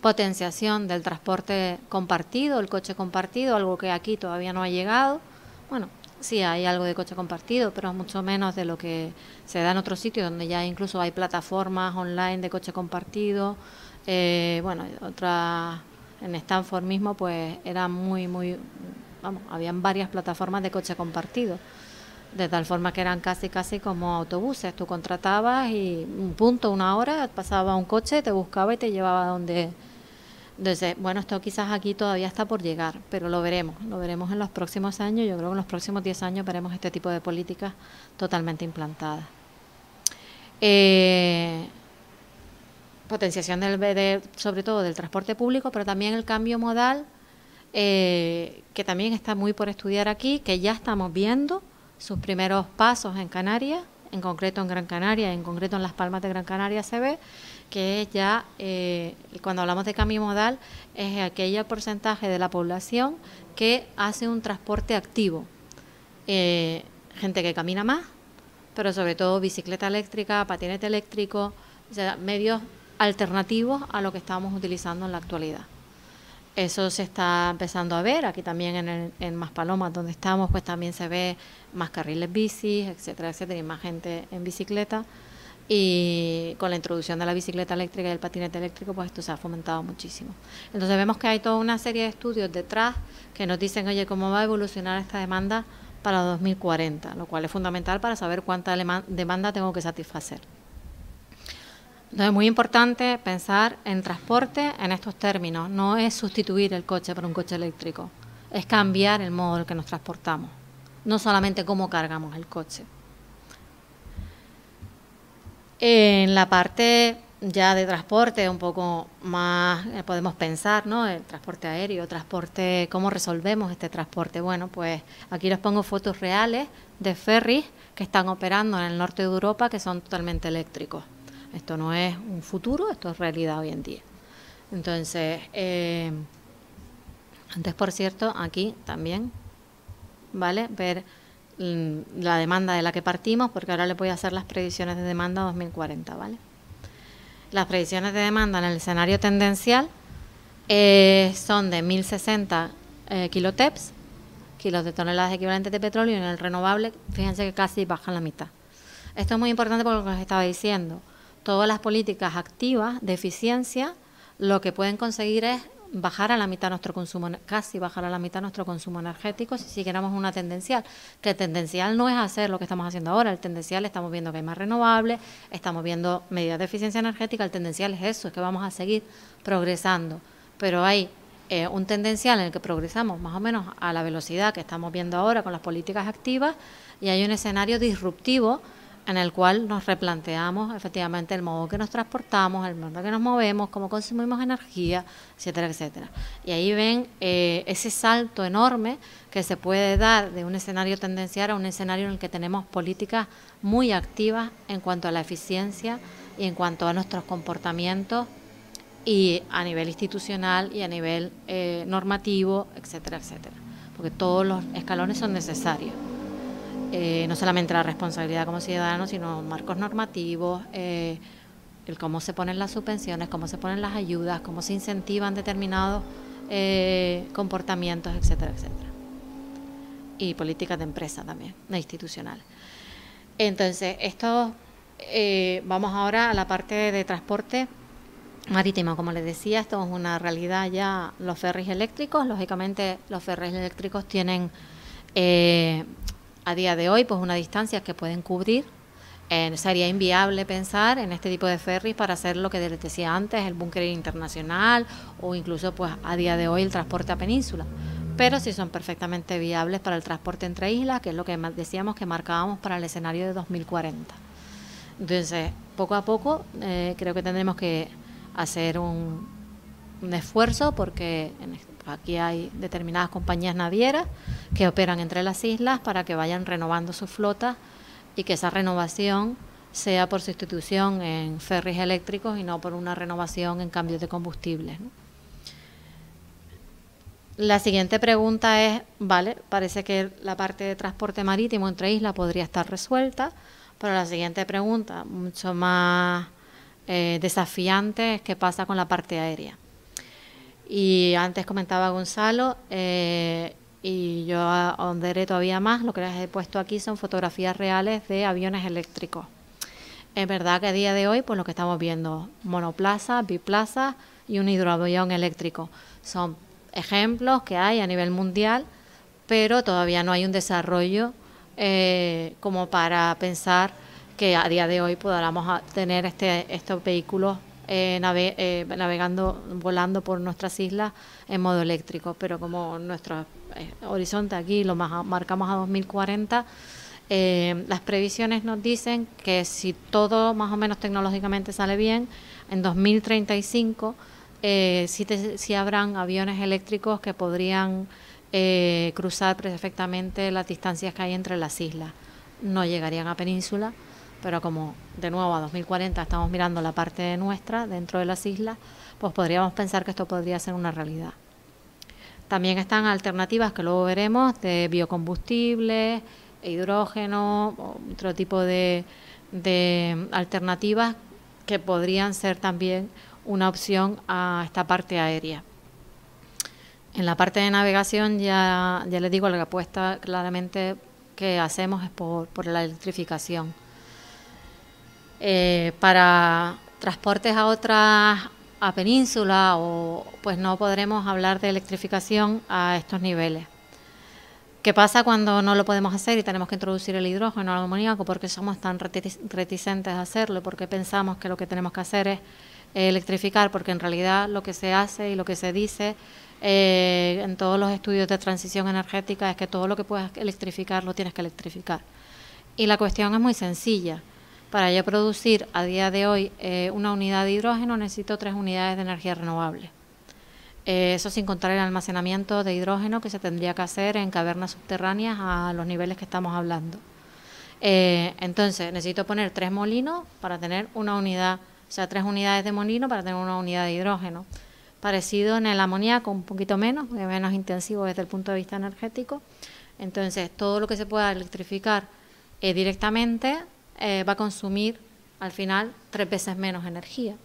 potenciación del transporte compartido, el coche compartido, algo que aquí todavía no ha llegado. Bueno, sí hay algo de coche compartido, pero es mucho menos de lo que se da en otros sitios, donde ya incluso hay plataformas online de coche compartido. Bueno, otras en Stanford mismo, pues era habían varias plataformas de coche compartido, de tal forma que eran casi como autobuses. Tú contratabas y un punto, una hora, pasaba un coche, te buscaba y te llevaba donde. Entonces, bueno, esto quizás aquí todavía está por llegar, pero lo veremos en los próximos años. Yo creo que en los próximos 10 años veremos este tipo de políticas totalmente implantadas. Potenciación sobre todo del transporte público, pero también el cambio modal, que también está muy por estudiar aquí, que ya estamos viendo sus primeros pasos en Canarias, en concreto en Gran Canaria, en concreto en Las Palmas de Gran Canaria se ve, que es ya, cuando hablamos de cambio modal, es aquel porcentaje de la población que hace un transporte activo. Gente que camina más, pero sobre todo bicicleta eléctrica, patinete eléctrico, o sea, medios alternativos a lo que estamos utilizando en la actualidad. Eso se está empezando a ver, aquí también en Maspalomas, donde estamos, pues también se ve más carriles bicis, etcétera, etcétera, y más gente en bicicleta. Y con la introducción de la bicicleta eléctrica y el patinete eléctrico, pues esto se ha fomentado muchísimo. Entonces vemos que hay toda una serie de estudios detrás que nos dicen, oye, cómo va a evolucionar esta demanda para 2040, lo cual es fundamental para saber cuánta demanda tengo que satisfacer. Entonces es muy importante pensar en transporte en estos términos. No es sustituir el coche por un coche eléctrico, es cambiar el modo en el que nos transportamos, no solamente cómo cargamos el coche. En la parte ya de transporte un poco más podemos pensar, ¿no? El transporte aéreo, transporte, ¿cómo resolvemos este transporte? Bueno, pues aquí les pongo fotos reales de ferries que están operando en el norte de Europa, que son totalmente eléctricos. Esto no es un futuro, esto es realidad hoy en día. Entonces, antes, por cierto, aquí también, ¿vale? Ver la demanda de la que partimos, porque ahora les voy a hacer las predicciones de demanda 2040, ¿vale? Las predicciones de demanda en el escenario tendencial son de 1060 kiloteps, kilos de toneladas equivalentes de petróleo, y en el renovable, fíjense que casi bajan la mitad. Esto es muy importante por lo que os estaba diciendo. Todas las políticas activas de eficiencia lo que pueden conseguir es bajar a la mitad nuestro consumo, casi bajar a la mitad nuestro consumo energético si siguiéramos una tendencial. Que el tendencial no es hacer lo que estamos haciendo ahora, el tendencial estamos viendo que hay más renovables, estamos viendo medidas de eficiencia energética, el tendencial es eso, es que vamos a seguir progresando, pero hay un tendencial en el que progresamos más o menos a la velocidad que estamos viendo ahora con las políticas activas, y hay un escenario disruptivo en el cual nos replanteamos efectivamente el modo que nos transportamos, el modo que nos movemos, cómo consumimos energía, etcétera, etcétera. Y ahí ven ese salto enorme que se puede dar de un escenario tendencial a un escenario en el que tenemos políticas muy activas en cuanto a la eficiencia y en cuanto a nuestros comportamientos y a nivel institucional y a nivel normativo, etcétera, etcétera. Porque todos los escalones son necesarios. No solamente la responsabilidad como ciudadanos, sino marcos normativos, el cómo se ponen las subvenciones, cómo se ponen las ayudas, cómo se incentivan determinados comportamientos, etcétera, etcétera. Y políticas de empresa también, no institucionales. Entonces, vamos ahora a la parte de transporte marítimo. Como les decía, esto es una realidad ya, los ferries eléctricos. Lógicamente, los ferries eléctricos tienen a día de hoy pues una distancia que pueden cubrir. Sería inviable pensar en este tipo de ferries para hacer lo que les decía antes, el búnker internacional o incluso pues a día de hoy el transporte a península. Pero sí son perfectamente viables para el transporte entre islas, que es lo que decíamos que marcábamos para el escenario de 2040. Entonces, poco a poco creo que tendremos que hacer un esfuerzo porque aquí hay determinadas compañías navieras que operan entre las islas para que vayan renovando sus flotas y que esa renovación sea por sustitución en ferries eléctricos y no por una renovación en cambios de combustibles, ¿no? La siguiente pregunta es, vale, parece que la parte de transporte marítimo entre islas podría estar resuelta, pero la siguiente pregunta, mucho más desafiante, es qué pasa con la parte aérea. Y antes comentaba Gonzalo, y yo ahondaré todavía más, lo que les he puesto aquí son fotografías reales de aviones eléctricos. Es verdad que a día de hoy, pues lo que estamos viendo, monoplaza, biplaza y un hidroavión eléctrico. Son ejemplos que hay a nivel mundial, pero todavía no hay un desarrollo como para pensar que a día de hoy podamos tener estos vehículos navegando, volando por nuestras islas en modo eléctrico. Pero como nuestro horizonte aquí lo marcamos a 2040, las previsiones nos dicen que si todo más o menos tecnológicamente sale bien, en 2035 sí habrán aviones eléctricos que podrían cruzar perfectamente las distancias que hay entre las islas. No llegarían a península, pero como de nuevo a 2040 estamos mirando la parte nuestra dentro de las islas, pues podríamos pensar que esto podría ser una realidad. También están alternativas que luego veremos de biocombustibles, hidrógeno, otro tipo de alternativas que podrían ser también una opción a esta parte aérea. En la parte de navegación ya les digo, la apuesta claramente que hacemos es por la electrificación. Para transportes a península, pues no podremos hablar de electrificación a estos niveles. ¿Qué pasa cuando no lo podemos hacer y tenemos que introducir el hidrógeno o el amoníaco? ¿Por qué somos tan reticentes a hacerlo? ¿Por qué pensamos que lo que tenemos que hacer es electrificar? Porque en realidad lo que se hace y lo que se dice en todos los estudios de transición energética es que todo lo que puedas electrificar lo tienes que electrificar. Y la cuestión es muy sencilla. Para yo producir a día de hoy una unidad de hidrógeno necesito 3 unidades de energía renovable. Eso sin contar el almacenamiento de hidrógeno que se tendría que hacer en cavernas subterráneas a los niveles que estamos hablando. Entonces necesito poner 3 molinos para tener una unidad, o sea, 3 unidades de molino para tener una unidad de hidrógeno. Parecido en el amoníaco, un poquito menos, porque es menos intensivo desde el punto de vista energético. Entonces todo lo que se pueda electrificar directamente va a consumir al final 3 veces menos energía.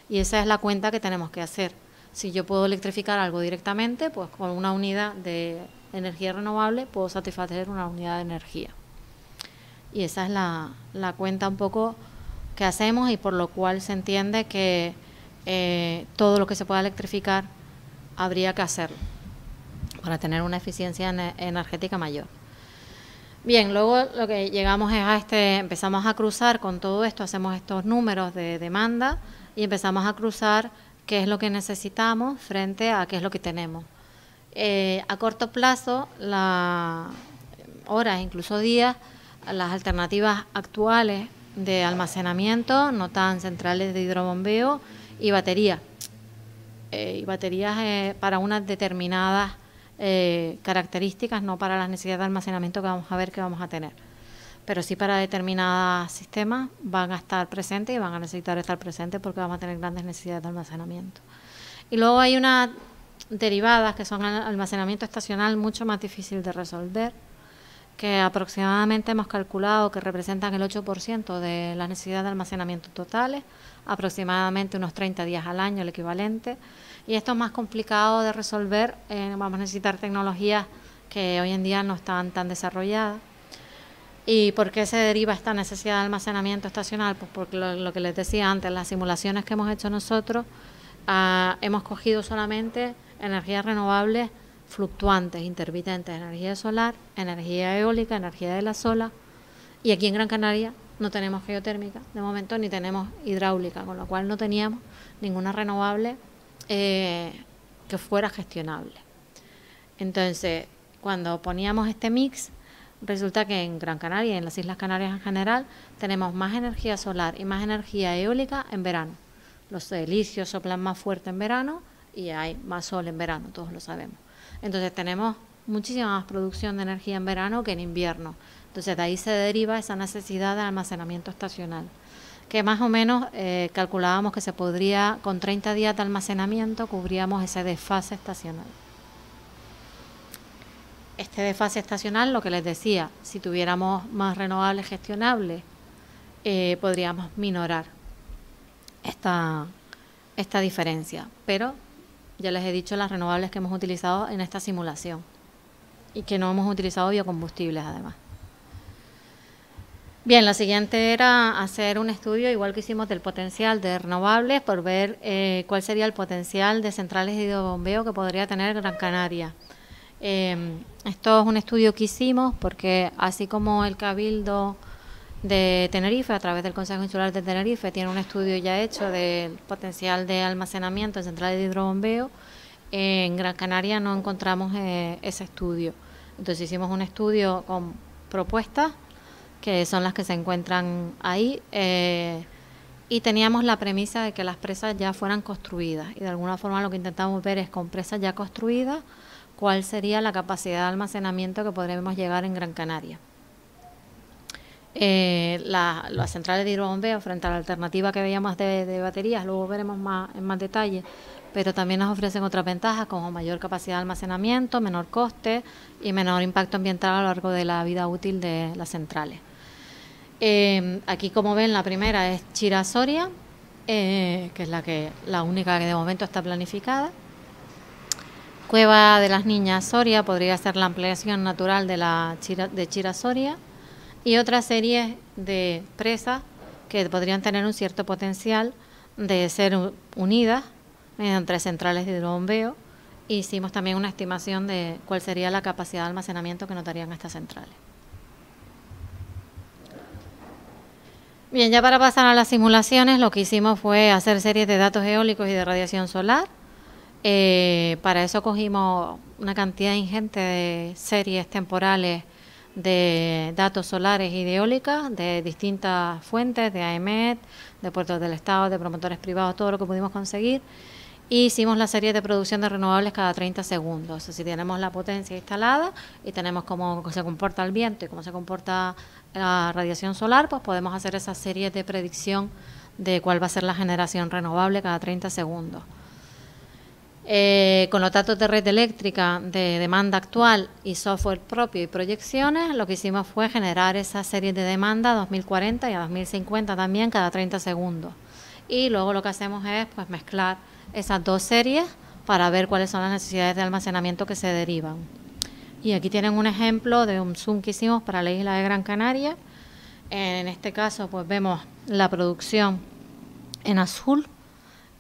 Y esa es la cuenta que tenemos que hacer. Si yo puedo electrificar algo directamente, pues con una unidad de energía renovable puedo satisfacer una unidad de energía. Y esa es la cuenta un poco que hacemos y por lo cual se entiende que todo lo que se pueda electrificar habría que hacerlo para tener una eficiencia energética mayor. Bien, luego lo que llegamos es empezamos a cruzar con todo esto, hacemos estos números de demanda y empezamos a cruzar qué es lo que necesitamos frente a qué es lo que tenemos. A corto plazo, horas, incluso días, las alternativas actuales de almacenamiento notan centrales de hidrobombeo y baterías. Para unas determinadas características, no para las necesidades de almacenamiento que vamos a ver que vamos a tener. Pero sí para determinados sistemas van a estar presentes y van a necesitar estar presentes porque vamos a tener grandes necesidades de almacenamiento. Y luego hay unas derivadas que son almacenamiento estacional mucho más difícil de resolver, que aproximadamente hemos calculado que representan el 8% de las necesidades de almacenamiento totales, aproximadamente unos 30 días al año el equivalente. Y esto es más complicado de resolver, vamos a necesitar tecnologías que hoy en día no están tan desarrolladas. ¿Y por qué se deriva esta necesidad de almacenamiento estacional? Pues porque lo que les decía antes, las simulaciones que hemos hecho nosotros, hemos cogido solamente energías renovables fluctuantes, intermitentes, energía solar, energía eólica, energía de la sola, y aquí en Gran Canaria no tenemos geotérmica de momento ni tenemos hidráulica, con lo cual no teníamos ninguna renovable que fuera gestionable. Entonces, cuando poníamos este mix, resulta que en Gran Canaria y en las Islas Canarias en general tenemos más energía solar y más energía eólica en verano. Los delicios soplan más fuerte en verano y hay más sol en verano, todos lo sabemos. Entonces tenemos muchísima más producción de energía en verano que en invierno. Entonces de ahí se deriva esa necesidad de almacenamiento estacional, que más o menos calculábamos que se podría, con 30 días de almacenamiento, cubríamos ese desfase estacional. Este desfase estacional, lo que les decía, si tuviéramos más renovables gestionables, podríamos minorar esta diferencia. Pero ya les he dicho las renovables que hemos utilizado en esta simulación y que no hemos utilizado biocombustibles además. Bien, la siguiente era hacer un estudio, igual que hicimos, del potencial de renovables, por ver cuál sería el potencial de centrales de hidrobombeo que podría tener Gran Canaria. Esto es un estudio que hicimos porque, así como el Cabildo de Tenerife, a través del Consejo Insular de Tenerife, tiene un estudio ya hecho del potencial de almacenamiento en centrales de hidrobombeo, en Gran Canaria no encontramos ese estudio. Entonces hicimos un estudio con propuestas, que son las que se encuentran ahí, y teníamos la premisa de que las presas ya fueran construidas. Y de alguna forma lo que intentamos ver es, con presas ya construidas, cuál sería la capacidad de almacenamiento que podremos llegar en Gran Canaria. Las centrales de hidrobombeo, frente a la alternativa que veíamos de baterías, luego veremos en más detalle, pero también nos ofrecen otras ventajas como mayor capacidad de almacenamiento, menor coste y menor impacto ambiental a lo largo de la vida útil de las centrales. Aquí, como ven, la primera es Chira-Soria, que es la única que de momento está planificada. Cueva de las Niñas Soria podría ser la ampliación natural de Chira-Soria, y otra serie de presas que podrían tener un cierto potencial de ser unidas entre centrales de hidrobombeo. Hicimos también una estimación de cuál sería la capacidad de almacenamiento que notarían estas centrales. Bien, ya para pasar a las simulaciones, lo que hicimos fue hacer series de datos eólicos y de radiación solar. Para eso cogimos una cantidad ingente de series temporales de datos solares y de eólicas de distintas fuentes, de AEMET, de puertos del Estado, de promotores privados, todo lo que pudimos conseguir. Y hicimos la serie de producción de renovables cada 30 segundos. O sea, si tenemos la potencia instalada y tenemos cómo se comporta el viento y cómo se comporta la radiación solar, pues podemos hacer esa serie de predicción de cuál va a ser la generación renovable cada 30 segundos. Con los datos de red eléctrica, de demanda actual y software propio y proyecciones, lo que hicimos fue generar esa serie de demanda a 2040 y a 2050 también cada 30 segundos. Y luego lo que hacemos es pues mezclar esas dos series para ver cuáles son las necesidades de almacenamiento que se derivan. Y aquí tienen un ejemplo de un zoom que hicimos para la isla de Gran Canaria. En este caso pues vemos la producción en azul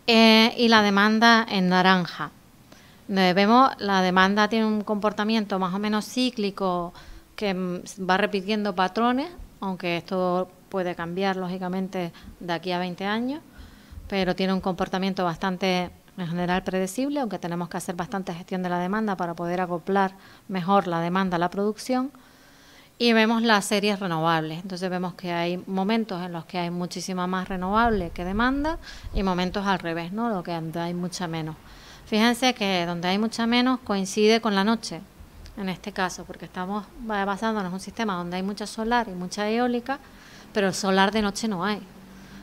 y la demanda en naranja. Vemos la demanda tiene un comportamiento más o menos cíclico que va repitiendo patrones, aunque esto puede cambiar lógicamente de aquí a 20 años, pero tiene un comportamiento bastante, en general, predecible, aunque tenemos que hacer bastante gestión de la demanda para poder acoplar mejor la demanda a la producción. Y vemos las series renovables. Entonces vemos que hay momentos en los que hay muchísima más renovable que demanda y momentos al revés, ¿no? Lo que donde hay mucha menos. Fíjense que donde hay mucha menos coincide con la noche, en este caso, porque estamos basándonos en un sistema donde hay mucha solar y mucha eólica, pero solar de noche no hay.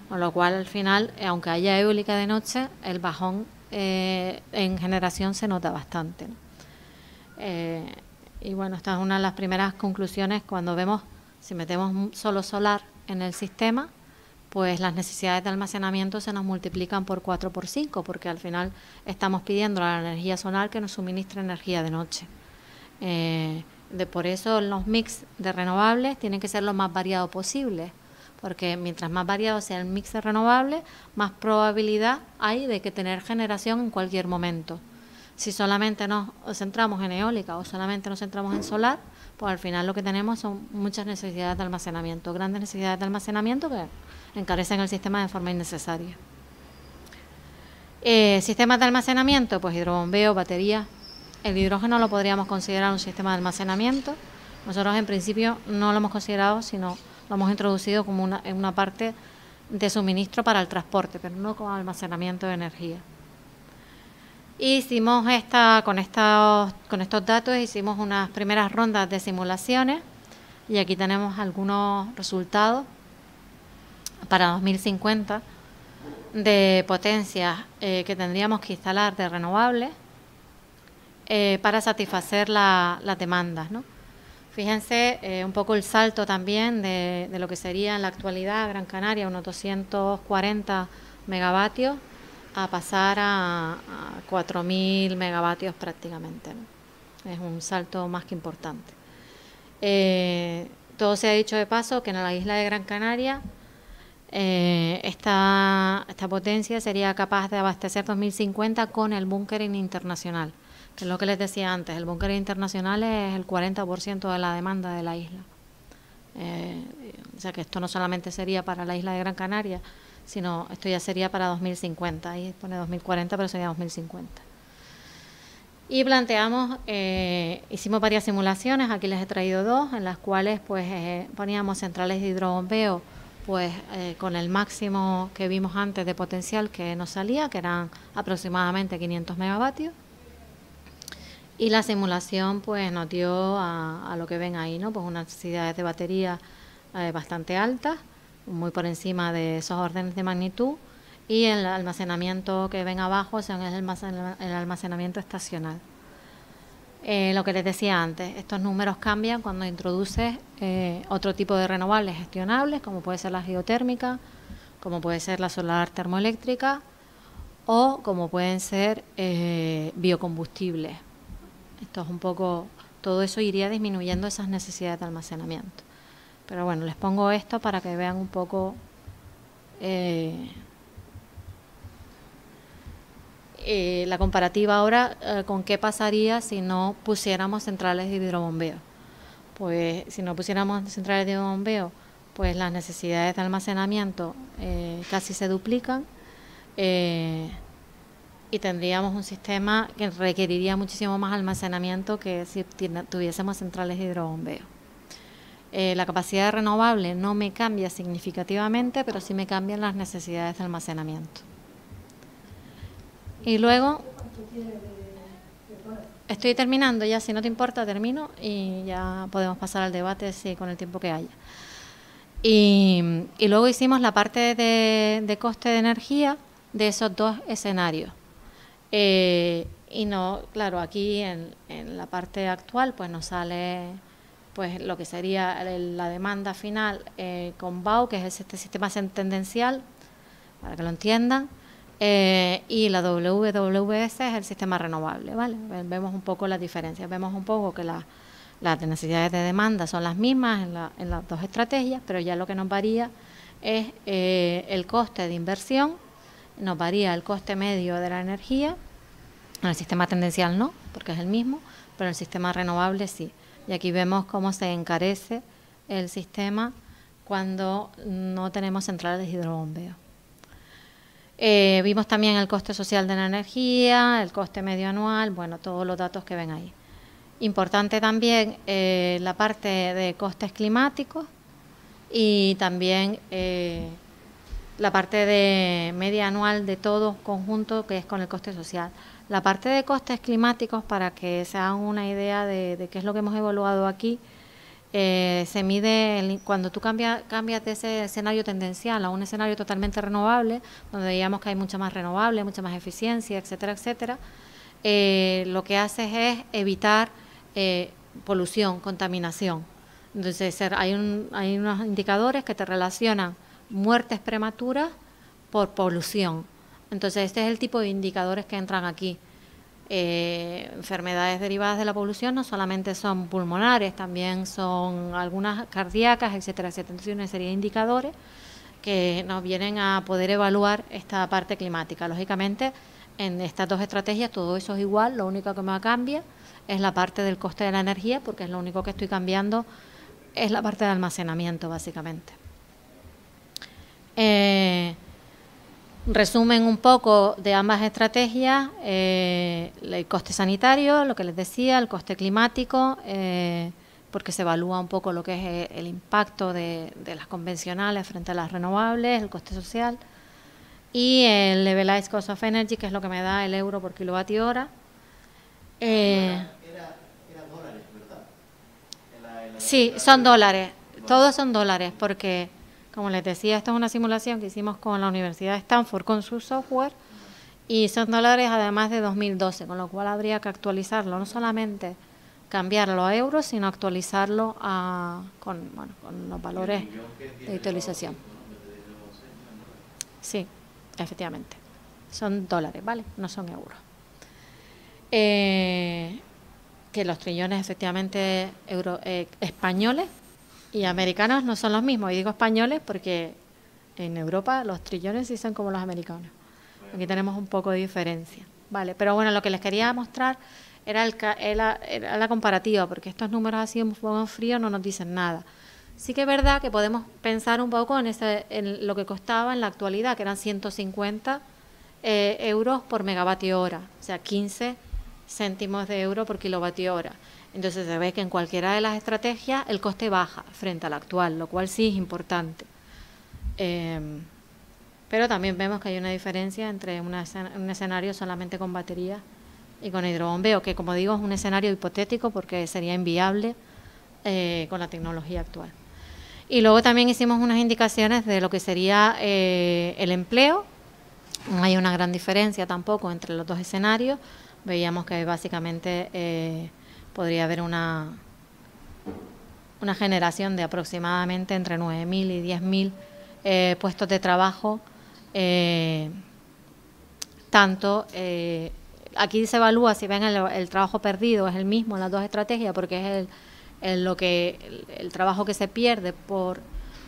Con lo cual, al final, aunque haya eólica de noche, el bajón en generación se nota bastante, ¿no? Y bueno, esta es una de las primeras conclusiones cuando vemos, si metemos solo solar en el sistema, pues las necesidades de almacenamiento se nos multiplican por 4 por 5, porque al final estamos pidiendo a la energía solar que nos suministre energía de noche. Por eso los mix de renovables tienen que ser lo más variado posible, porque mientras más variado sea el mix de renovables, más probabilidad hay de que tener generación en cualquier momento. Si solamente nos centramos en eólica o solamente nos centramos en solar, pues al final lo que tenemos son muchas necesidades de almacenamiento, grandes necesidades de almacenamiento que encarecen el sistema de forma innecesaria. Sistemas de almacenamiento, pues hidrobombeo, baterías. El hidrógeno lo podríamos considerar un sistema de almacenamiento. Nosotros en principio no lo hemos considerado, sino lo hemos introducido como una parte de suministro para el transporte, pero no como almacenamiento de energía. Hicimos con estos datos, hicimos unas primeras rondas de simulaciones y aquí tenemos algunos resultados para 2050 de potencias que tendríamos que instalar de renovables para satisfacer las demandas, ¿no? Fíjense un poco el salto también de lo que sería en la actualidad Gran Canaria, unos 240 megavatios, a pasar a 4.000 megavatios prácticamente, ¿no? Es un salto más que importante. Todo se ha dicho de paso que en la isla de Gran Canaria esta potencia sería capaz de abastecer 2050 con el bunkering internacional, que es lo que les decía antes. El bunkering internacional es el 40% de la demanda de la isla. O sea que esto no solamente sería para la isla de Gran Canaria, sino esto ya sería para 2050, ahí pone 2040, pero sería 2050. Y planteamos, hicimos varias simulaciones, aquí les he traído dos, en las cuales pues poníamos centrales de hidrobombeo pues con el máximo que vimos antes de potencial que nos salía, que eran aproximadamente 500 megavatios. Y la simulación pues nos dio a lo que ven ahí, ¿no? Pues unas necesidades de batería bastante altas, muy por encima de esos órdenes de magnitud, y el almacenamiento que ven abajo son el almacenamiento estacional. Lo que les decía antes, estos números cambian cuando introduces otro tipo de renovables gestionables, como puede ser la geotérmica, como puede ser la solar termoeléctrica o como pueden ser biocombustibles. Esto es un poco, todo eso iría disminuyendo esas necesidades de almacenamiento. Pero bueno, les pongo esto para que vean un poco la comparativa ahora con qué pasaría si no pusiéramos centrales de hidrobombeo. Pues si no pusiéramos centrales de hidrobombeo, pues las necesidades de almacenamiento casi se duplican y tendríamos un sistema que requeriría muchísimo más almacenamiento que si tuviésemos centrales de hidrobombeo. La capacidad de renovable no me cambia significativamente, pero sí me cambian las necesidades de almacenamiento. Y luego, estoy terminando ya, si no te importa termino y ya podemos pasar al debate con el tiempo que haya. Y luego hicimos la parte de coste de energía de esos dos escenarios. Y no, claro, aquí en la parte actual pues nos sale pues lo que sería la demanda final con BAU, que es este sistema tendencial, para que lo entiendan, y la WWS es el sistema renovable, ¿vale? Vemos un poco las diferencias, vemos un poco que las necesidades de demanda son las mismas en las dos estrategias, pero ya lo que nos varía es el coste de inversión, nos varía el coste medio de la energía. En el sistema tendencial no, porque es el mismo, pero en el sistema renovable sí. Y aquí vemos cómo se encarece el sistema cuando no tenemos centrales de hidrobombeo. Vimos también el coste social de la energía, el coste medio anual, bueno, todos los datos que ven ahí. Importante también la parte de costes climáticos y también la parte de media anual de todo conjunto, que es con el coste social. La parte de costes climáticos, para que se hagan una idea de qué es lo que hemos evaluado aquí, se mide cuando tú cambias de ese escenario tendencial a un escenario totalmente renovable, donde veíamos que hay mucha más renovable, mucha más eficiencia, etcétera, etcétera. Lo que haces es evitar polución, contaminación. Entonces hay unos indicadores que te relacionan muertes prematuras por polución. Entonces este es el tipo de indicadores que entran aquí. Enfermedades derivadas de la polución no solamente son pulmonares, también son algunas cardíacas, etcétera, etcétera. Entonces una serie de indicadores que nos vienen a poder evaluar esta parte climática. Lógicamente, en estas dos estrategias todo eso es igual, lo único que me cambia es la parte del coste de la energía, porque es lo único que estoy cambiando, es la parte de almacenamiento, básicamente. Resumen un poco de ambas estrategias, el coste sanitario, lo que les decía, el coste climático, porque se evalúa un poco lo que es el impacto de las convencionales frente a las renovables, el coste social, y el Levelized Cost of Energy, que es lo que me da el euro por kilovatio hora. Era dólares, ¿verdad? Sí, son dólares, todos son dólares, porque, como les decía, esto es una simulación que hicimos con la Universidad de Stanford con su software, y son dólares además de 2012, con lo cual habría que actualizarlo, no solamente cambiarlo a euros, sino actualizarlo con los valores de utilización. Sí, efectivamente, son dólares, ¿vale? No son euros. Que los trillones efectivamente españoles y americanos no son los mismos. Y digo españoles porque en Europa los trillones sí son como los americanos. Aquí tenemos un poco de diferencia, ¿vale? Pero bueno, lo que les quería mostrar era la comparativa, porque estos números así un poco fríos no nos dicen nada. Sí que es verdad que podemos pensar un poco en lo que costaba en la actualidad, que eran 150 euros por megavatio hora, o sea, 15 céntimos de euro por kilovatio hora. Entonces se ve que en cualquiera de las estrategias el coste baja frente al actual, lo cual sí es importante. Pero también vemos que hay una diferencia entre un escenario solamente con baterías y con hidrobombeo, que como digo es un escenario hipotético porque sería inviable con la tecnología actual. Y luego también hicimos unas indicaciones de lo que sería el empleo. No hay una gran diferencia tampoco entre los dos escenarios. Veíamos que básicamente podría haber una generación de aproximadamente entre 9.000 y 10.000 puestos de trabajo. Aquí se evalúa, si ven el trabajo perdido es el mismo en las dos estrategias, porque es el trabajo que se pierde por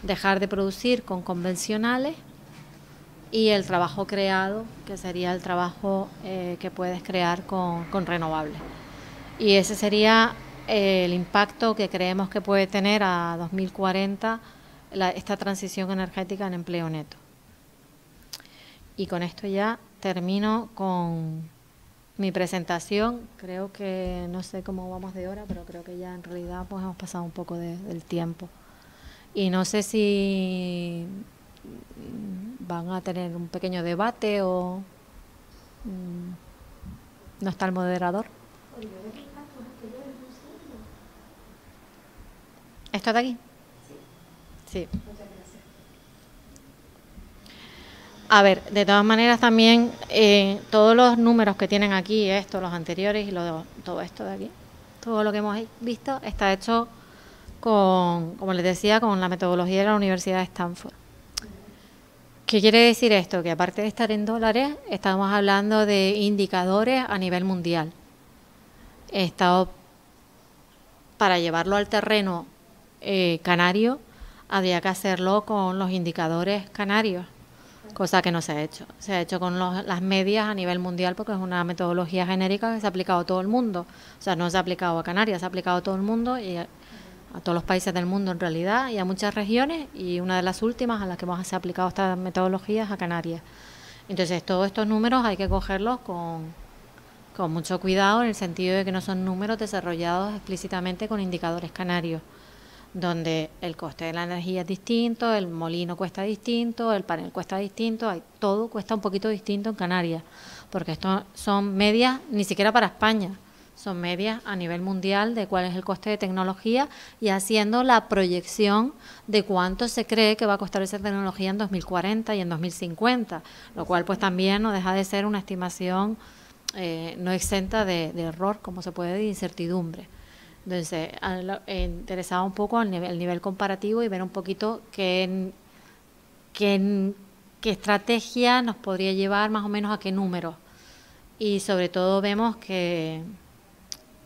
dejar de producir con convencionales, y el trabajo creado, que sería el trabajo que puedes crear con renovables. Y ese sería el impacto que creemos que puede tener a 2040 esta transición energética en empleo neto. Y con esto ya termino con mi presentación. Creo que, no sé cómo vamos de hora, pero creo que ya en realidad pues hemos pasado un poco del tiempo. Y no sé si van a tener un pequeño debate o no está el moderador. ¿Esto de aquí? Sí. A ver, de todas maneras también todos los números que tienen aquí, los anteriores y todo esto de aquí, todo lo que hemos visto está hecho como les decía, con la metodología de la Universidad de Stanford. ¿Qué quiere decir esto? Que aparte de estar en dólares, estamos hablando de indicadores a nivel mundial. Para llevarlo al terreno canario, habría que hacerlo con los indicadores canarios, cosa que no se ha hecho. Se ha hecho con las medias a nivel mundial porque es una metodología genérica que se ha aplicado a todo el mundo. O sea, no se ha aplicado a Canarias, se ha aplicado a todo el mundo y a todos los países del mundo en realidad, y a muchas regiones, y una de las últimas a las que más se ha aplicado esta metodología es a Canarias. Entonces todos estos números hay que cogerlos con con mucho cuidado en el sentido de que no son números desarrollados explícitamente con indicadores canarios, donde el coste de la energía es distinto, el molino cuesta distinto, el panel cuesta distinto, todo cuesta un poquito distinto en Canarias, porque esto son medias ni siquiera para España, son medias a nivel mundial de cuál es el coste de tecnología y haciendo la proyección de cuánto se cree que va a costar esa tecnología en 2040 y en 2050, lo cual pues también no deja de ser una estimación no exenta de error, como se puede, de incertidumbre. Entonces, interesaba un poco el nivel comparativo y ver un poquito qué estrategia nos podría llevar más o menos a qué números. Y sobre todo vemos que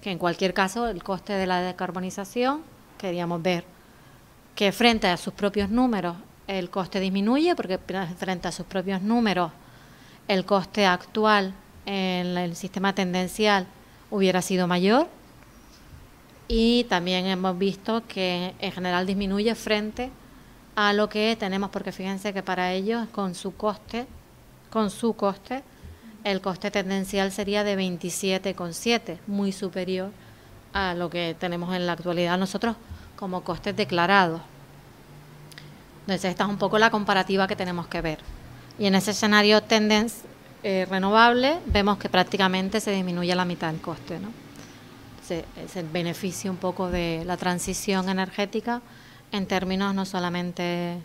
en cualquier caso el coste de la decarbonización, queríamos ver que frente a sus propios números el coste disminuye, porque frente a sus propios números el coste actual en el sistema tendencial hubiera sido mayor, y también hemos visto que en general disminuye frente a lo que tenemos, porque fíjense que para ellos con su coste el coste tendencial sería de 27,7, muy superior a lo que tenemos en la actualidad nosotros como costes declarados. Entonces esta es un poco la comparativa que tenemos que ver. Y en ese escenario renovable vemos que prácticamente se disminuye a la mitad el coste, ¿no? Es el beneficio un poco de la transición energética en términos no solamente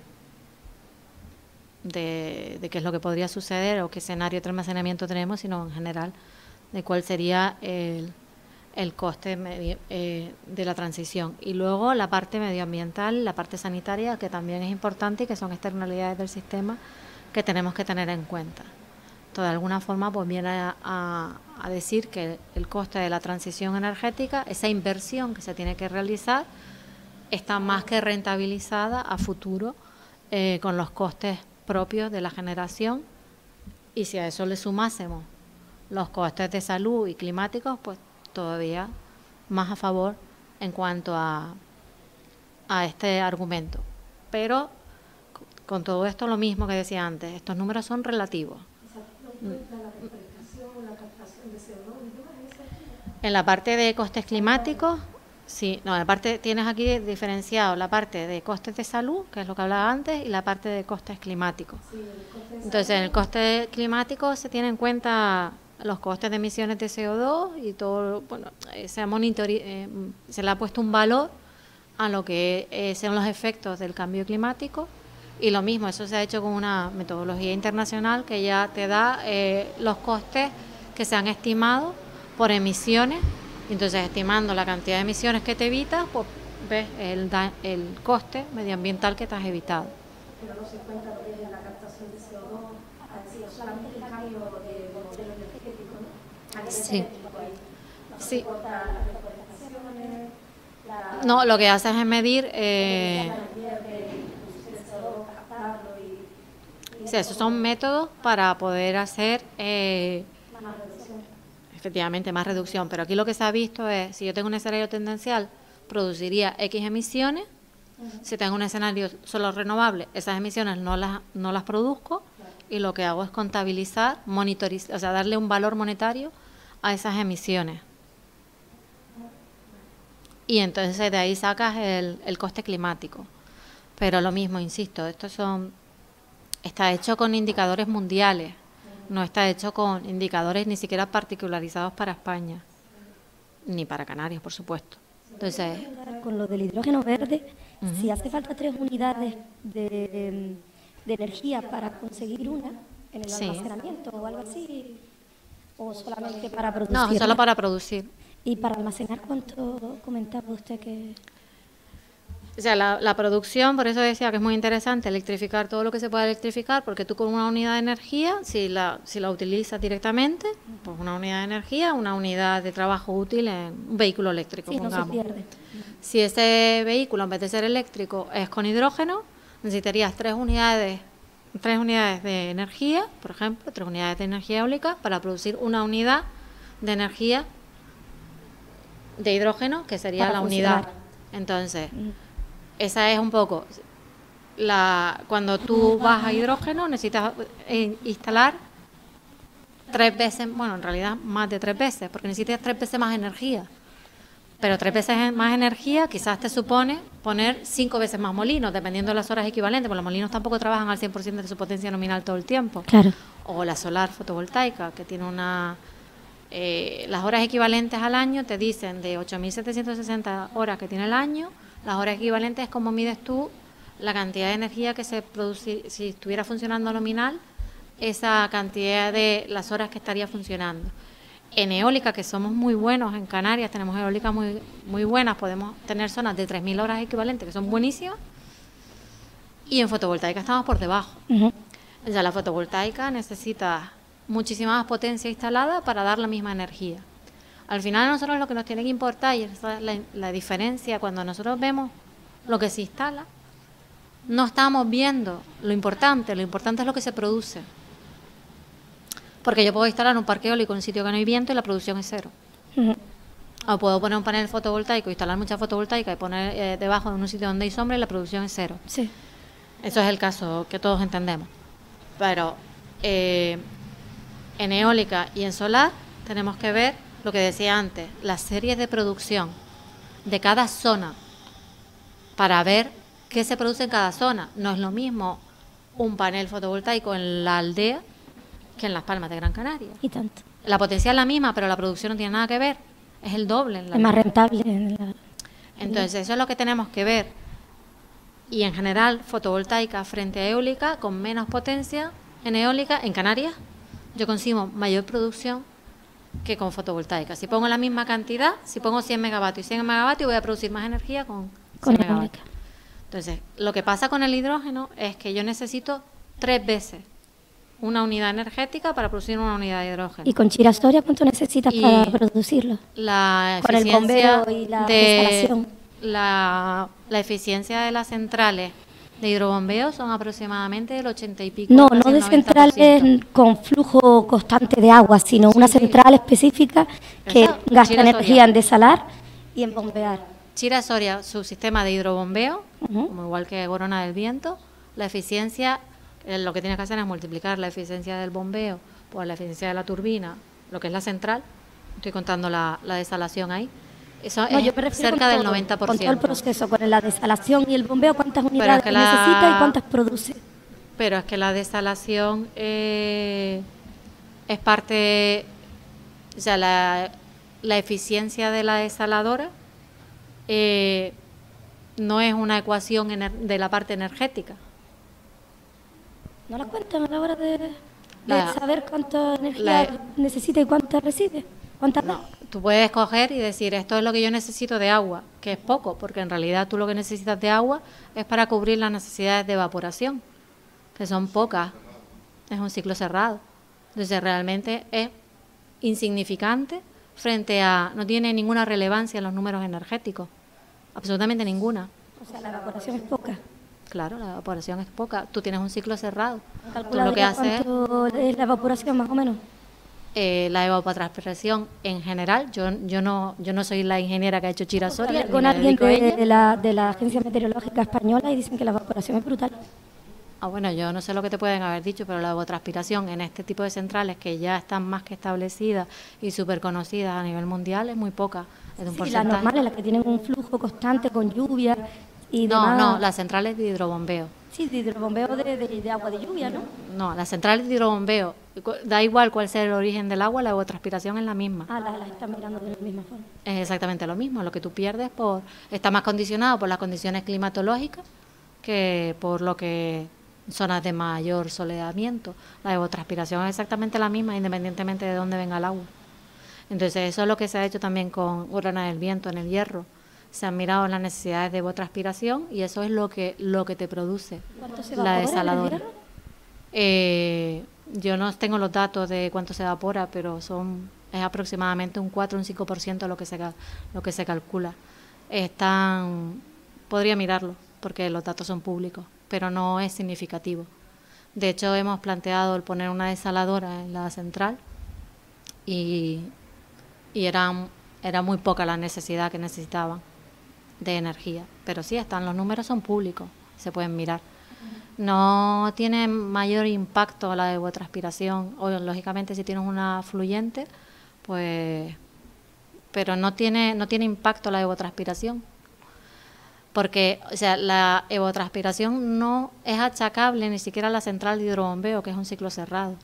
de qué es lo que podría suceder o qué escenario de almacenamiento tenemos, sino en general de cuál sería el coste de la transición. Y luego la parte medioambiental, la parte sanitaria, que también es importante y que son externalidades del sistema que tenemos que tener en cuenta. Esto de alguna forma pues viene a decir que el coste de la transición energética, esa inversión que se tiene que realizar, está más que rentabilizada a futuro con los costes propios de la generación, y si a eso le sumásemos los costes de salud y climáticos, pues todavía más a favor en cuanto a este argumento. Pero con todo esto lo mismo que decía antes, estos números son relativos. En la parte de costes climáticos, sí, no, aparte tienes aquí diferenciado la parte de costes de salud, que es lo que hablaba antes, y la parte de costes climáticos. Entonces, en el coste climático se tiene en cuenta los costes de emisiones de CO2 y todo, bueno, se le ha puesto un valor a lo que sean los efectos del cambio climático. Y lo mismo, eso se ha hecho con una metodología internacional que ya te da los costes que se han estimado por emisiones. Entonces, estimando la cantidad de emisiones que te evitas, pues ves el coste medioambiental que te has evitado. Pero no se cuenta lo que es la captación de CO2, decir, solamente el cambio de modelo energético, ¿no? Sí. No Sí. se corta las reforestaciones, No, lo que haces es medir... Sí, esos son métodos para poder hacer efectivamente más reducción, pero aquí lo que se ha visto es, si yo tengo un escenario tendencial, produciría X emisiones. Si tengo un escenario solo renovable, esas emisiones no las produzco, y lo que hago es contabilizar, monitorizar, o sea, darle un valor monetario a esas emisiones. Y entonces de ahí sacas el coste climático. Pero lo mismo, insisto, está hecho con indicadores mundiales, no está hecho con indicadores ni siquiera particularizados para España, ni para Canarias, por supuesto. Entonces, con lo del hidrógeno verde, si hace falta 3 unidades de energía para conseguir una en el almacenamiento o algo así, o solamente para producir. No, solo para producir. ¿Y para almacenar cuánto comentaba usted que...? O sea, la producción, por eso decía que es muy interesante electrificar todo lo que se pueda electrificar, porque tú con una unidad de energía, si la utilizas directamente, pues una unidad de energía, una unidad de trabajo útil en un vehículo eléctrico, sí, pongamos. no se pierde. Si ese vehículo, en vez de ser eléctrico, es con hidrógeno, necesitarías 3 unidades de energía, por ejemplo, 3 unidades de energía eólica para producir una unidad de energía de hidrógeno, que sería Para la funcionar. unidad. Entonces, esa es un poco cuando tú vas a hidrógeno necesitas instalar 3 veces, bueno, en realidad más de 3 veces, porque necesitas 3 veces más energía. Pero 3 veces más energía quizás te supone poner 5 veces más molinos, dependiendo de las horas equivalentes, porque los molinos tampoco trabajan al 100% de su potencia nominal todo el tiempo. Claro. O la solar fotovoltaica, que tiene las horas equivalentes al año te dicen de 8.760 horas que tiene el año, las horas equivalentes es como mides tú la cantidad de energía que se produce, si estuviera funcionando nominal, esa cantidad de las horas que estaría funcionando. En eólica, que somos muy buenos en Canarias, tenemos eólicas muy buenas, podemos tener zonas de 3.000 horas equivalentes, que son buenísimas, y en fotovoltaica estamos por debajo. Ya la fotovoltaica necesita muchísima más potencia instalada para dar la misma energía. Al final a nosotros lo que nos tiene que importar, y esa es la diferencia, cuando nosotros vemos lo que se instala, no estamos viendo lo importante es lo que se produce. Porque yo puedo instalar un parque eólico en un sitio que no hay viento y la producción es cero. O puedo poner un panel fotovoltaico, instalar mucha fotovoltaica y poner debajo de un sitio donde hay sombra y la producción es cero. Sí. Eso es el caso que todos entendemos. Pero en eólica y en solar tenemos que ver lo que decía antes, las series de producción de cada zona para ver qué se produce en cada zona. No es lo mismo un panel fotovoltaico en la aldea que en Las Palmas de Gran Canaria. Y tanto. La potencia es la misma, pero la producción no tiene nada que ver. Es el doble. En la Es más rentable. Entonces, eso es lo que tenemos que ver. Y en general, fotovoltaica frente a eólica, con menos potencia en eólica, en Canarias, yo consigo mayor producción que con fotovoltaica. Si pongo la misma cantidad, si pongo 100 megavatios y 100 megavatios, voy a producir más energía con 100 megavatios. Entonces, lo que pasa con el hidrógeno es que yo necesito 3 veces una unidad energética para producir una unidad de hidrógeno. ¿Y con Chira-Soria cuánto necesitas para producirlo? La con el bombeo y la instalación. La eficiencia de las centrales de hidrobombeo son aproximadamente del 80 y pico. No de centrales con flujo constante de agua, sino una central específica que gasta energía en desalar y en bombear. Chira-Soria, su sistema de hidrobombeo, como igual que Corona del Viento, la eficiencia, lo que tienes que hacer es multiplicar la eficiencia del bombeo por la eficiencia de la turbina, lo que es la central, estoy contando la desalación ahí, eso es cerca del 90%. Con todo el proceso, con la desalación y el bombeo, ¿cuántas unidades necesita y cuántas produce? Pero es que la desalación es parte, o sea, la eficiencia de la desaladora no es una ecuación de la parte energética. ¿No la cuentan a la hora de saber cuánta energía necesita y cuánta recibe? No, tú puedes coger y decir, esto es lo que yo necesito de agua, que es poco, porque en realidad tú lo que necesitas de agua es para cubrir las necesidades de evaporación, que son pocas, es un ciclo cerrado. Entonces realmente es insignificante frente a, no tiene ninguna relevancia en los números energéticos, absolutamente ninguna. O sea, la evaporación es poca. Claro, la evaporación es poca, tú tienes un ciclo cerrado. ¿Cuánto es la evaporación más o menos? La evapotranspiración en general, yo no soy la ingeniera que ha hecho Chira-Soria. Con alguien de la Agencia Meteorológica Española y dicen que la evaporación es brutal. Bueno, yo no sé lo que te pueden haber dicho, pero la evapotranspiración en este tipo de centrales que ya están más que establecidas y súper conocidas a nivel mundial es muy poca. Es un porcentaje. Las normales, las que tienen un flujo constante con lluvia y demás. No, las centrales de hidrobombeo. Sí, de hidrobombeo de agua de lluvia, ¿no? No, las centrales de hidrobombeo, da igual cuál sea el origen del agua, la evapotranspiración es la misma. Las están mirando de la misma forma. Es exactamente lo mismo, lo que tú pierdes está más condicionado por las condiciones climatológicas que por lo que zonas de mayor soleamiento. La evapotranspiración es exactamente la misma independientemente de dónde venga el agua. Entonces eso es lo que se ha hecho también con Corona del Viento en el Hierro. Se han mirado las necesidades de evapotranspiración y eso es lo que te produce la desaladora. Yo no tengo los datos de cuánto se evapora, pero es aproximadamente un 4 o un 5% lo que se calcula. Podría mirarlo porque los datos son públicos, pero no es significativo. De hecho, hemos planteado el poner una desaladora en la central y era muy poca la necesidad que necesitaban de energía, pero sí los números son públicos, se pueden mirar. No tiene mayor impacto la evapotranspiración, o lógicamente si tienes una fluyente, pues, pero no tiene impacto la evapotranspiración. Porque, o sea, la evapotranspiración no es achacable ni siquiera a la central de hidrobombeo, que es un ciclo cerrado.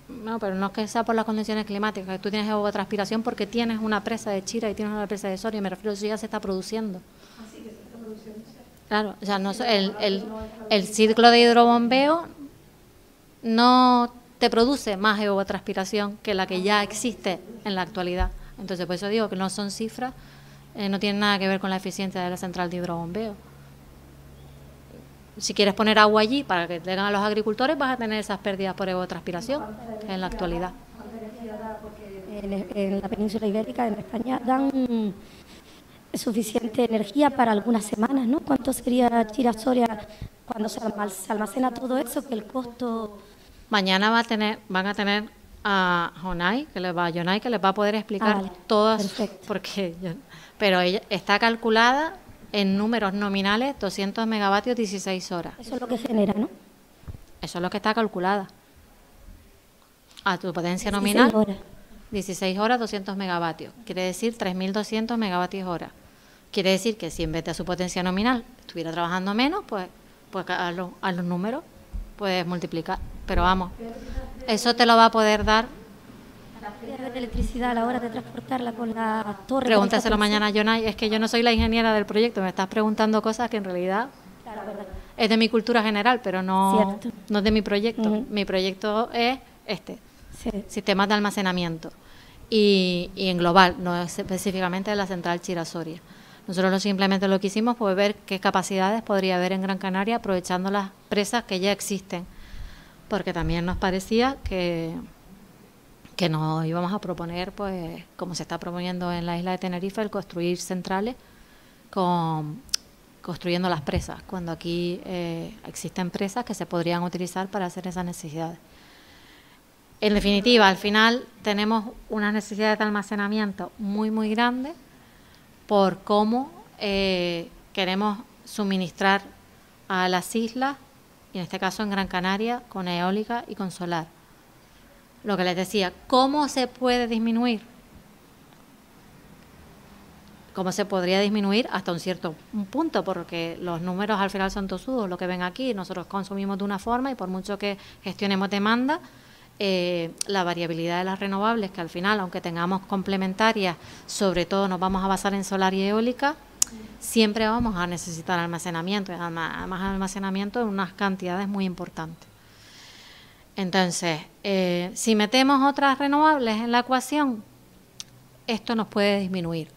No, pero no es que sea por las condiciones climáticas, que tú tienes evapotranspiración porque tienes una presa de Chira y tienes una presa de Soria, me refiero a eso ya se está produciendo. Así que se está produciendo. Claro, o sea, no, el ciclo de hidrobombeo no te produce más evapotranspiración que la que ya existe en la actualidad. Entonces, por eso digo que no son cifras, no tienen nada que ver con la eficiencia de la central de hidrobombeo. Si quieres poner agua allí para que tengan a los agricultores, vas a tener esas pérdidas por evapotranspiración en la actualidad. En la península ibérica, en España, dan suficiente energía para algunas semanas, ¿no? ¿Cuánto sería Chira-Soria cuando se almacena todo eso? Que el costo... Mañana van a tener a Jonay, que les va a poder explicar todas, perfecto. Pero ella está calculada en números nominales 200 megavatios 16 horas. Eso es lo que genera, ¿no? Eso es lo que está calculada. A tu potencia nominal, 16 horas 200 megavatios. Quiere decir 3.200 megavatios hora. Quiere decir que si en vez de su potencia nominal estuviera trabajando menos, pues a los números puedes multiplicar. Pero vamos, eso te lo va a poder dar. De electricidad a la hora de transportarla con la torre. Pregúntaselo mañana a Jonay. Es que yo no soy la ingeniera del proyecto, me estás preguntando cosas que en realidad es de mi cultura general, pero no es de mi proyecto. Mi proyecto es sistemas de almacenamiento y en global, no específicamente de la central Chira-Soria. Nosotros simplemente lo que hicimos fue ver qué capacidades podría haber en Gran Canaria aprovechando las presas que ya existen, porque también nos parecía que nos íbamos a proponer, pues como se está proponiendo en la isla de Tenerife, el construir centrales construyendo las presas, cuando aquí existen presas que se podrían utilizar para hacer esas necesidades. En definitiva, al final tenemos unas necesidades de almacenamiento muy, muy grandes por cómo queremos suministrar a las islas, y en este caso en Gran Canaria, con eólica y con solar. Lo que les decía, ¿cómo se puede disminuir? ¿Cómo se podría disminuir hasta un cierto punto? Porque los números al final son tosudos, lo que ven aquí. Nosotros consumimos de una forma y por mucho que gestionemos demanda, la variabilidad de las renovables, que al final, aunque tengamos complementarias, sobre todo nos vamos a basar en solar y eólica, siempre vamos a necesitar almacenamiento, y además almacenamiento en unas cantidades muy importantes. Entonces, si metemos otras renovables en la ecuación, esto nos puede disminuir.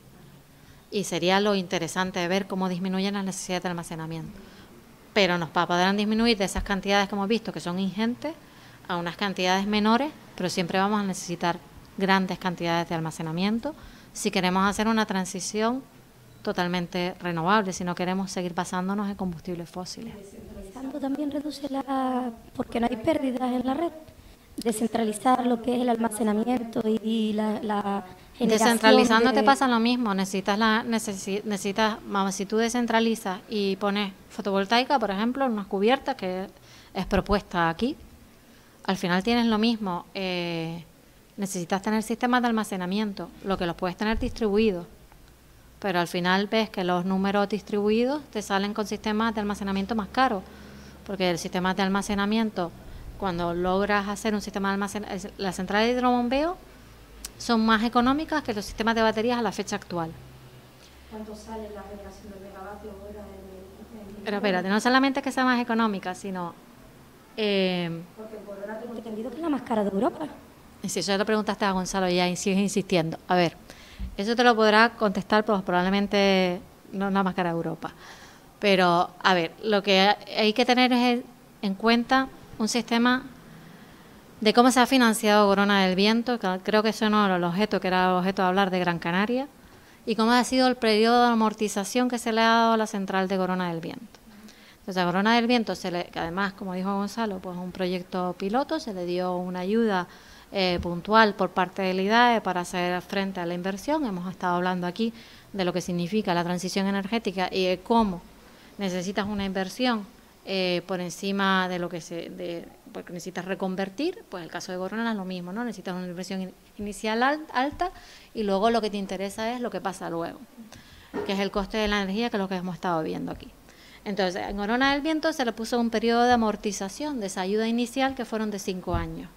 Y sería lo interesante de ver cómo disminuyen las necesidades de almacenamiento. Pero nos podrán disminuir de esas cantidades que hemos visto, que son ingentes, a unas cantidades menores, pero siempre vamos a necesitar grandes cantidades de almacenamiento si queremos hacer una transición totalmente renovable, si no queremos seguir basándonos en combustibles fósiles. También reduce porque no hay pérdidas en la red. Descentralizar lo que es el almacenamiento y la generación. Descentralizando te pasa lo mismo. Vamos, si tú descentralizas y pones fotovoltaica, por ejemplo, en unas cubiertas que es propuesta aquí, al final tienes lo mismo. Necesitas tener sistemas de almacenamiento, lo que los puedes tener distribuidos. Pero al final ves que los números distribuidos te salen con sistemas de almacenamiento más caros, porque el sistema de almacenamiento, cuando logras hacer un sistema de almacenamiento, las centrales de hidrobombeo son más económicas que los sistemas de baterías a la fecha actual. ¿Cuánto sale la generación de megavatios hora Pero espérate, no solamente que sea más económica, sino... porque por ahora tengo entendido que es la más cara de Europa. Si eso ya lo preguntaste a Gonzalo y ya sigues insistiendo. A ver, eso te lo podrá contestar, pues probablemente no la más cara de Europa. Pero, a ver, lo que hay que tener es en cuenta un sistema de cómo se ha financiado Corona del Viento, que creo que eso no era el objeto, que era el objeto de hablar de Gran Canaria, y cómo ha sido el periodo de amortización que se le ha dado a la central de Corona del Viento. Entonces, a Corona del Viento, que además, como dijo Gonzalo, pues un proyecto piloto, se le dio una ayuda puntual por parte de la IDAE para hacer frente a la inversión. Hemos estado hablando aquí de lo que significa la transición energética y de cómo necesitas una inversión por encima de lo que porque necesitas reconvertir. Pues el caso de Gorona es lo mismo, ¿no? Necesitas una inversión inicial alta y luego lo que te interesa es lo que pasa luego, que es el coste de la energía, que es lo que hemos estado viendo aquí. Entonces, en Gorona del Viento se le puso un periodo de amortización de esa ayuda inicial que fueron de 5 años.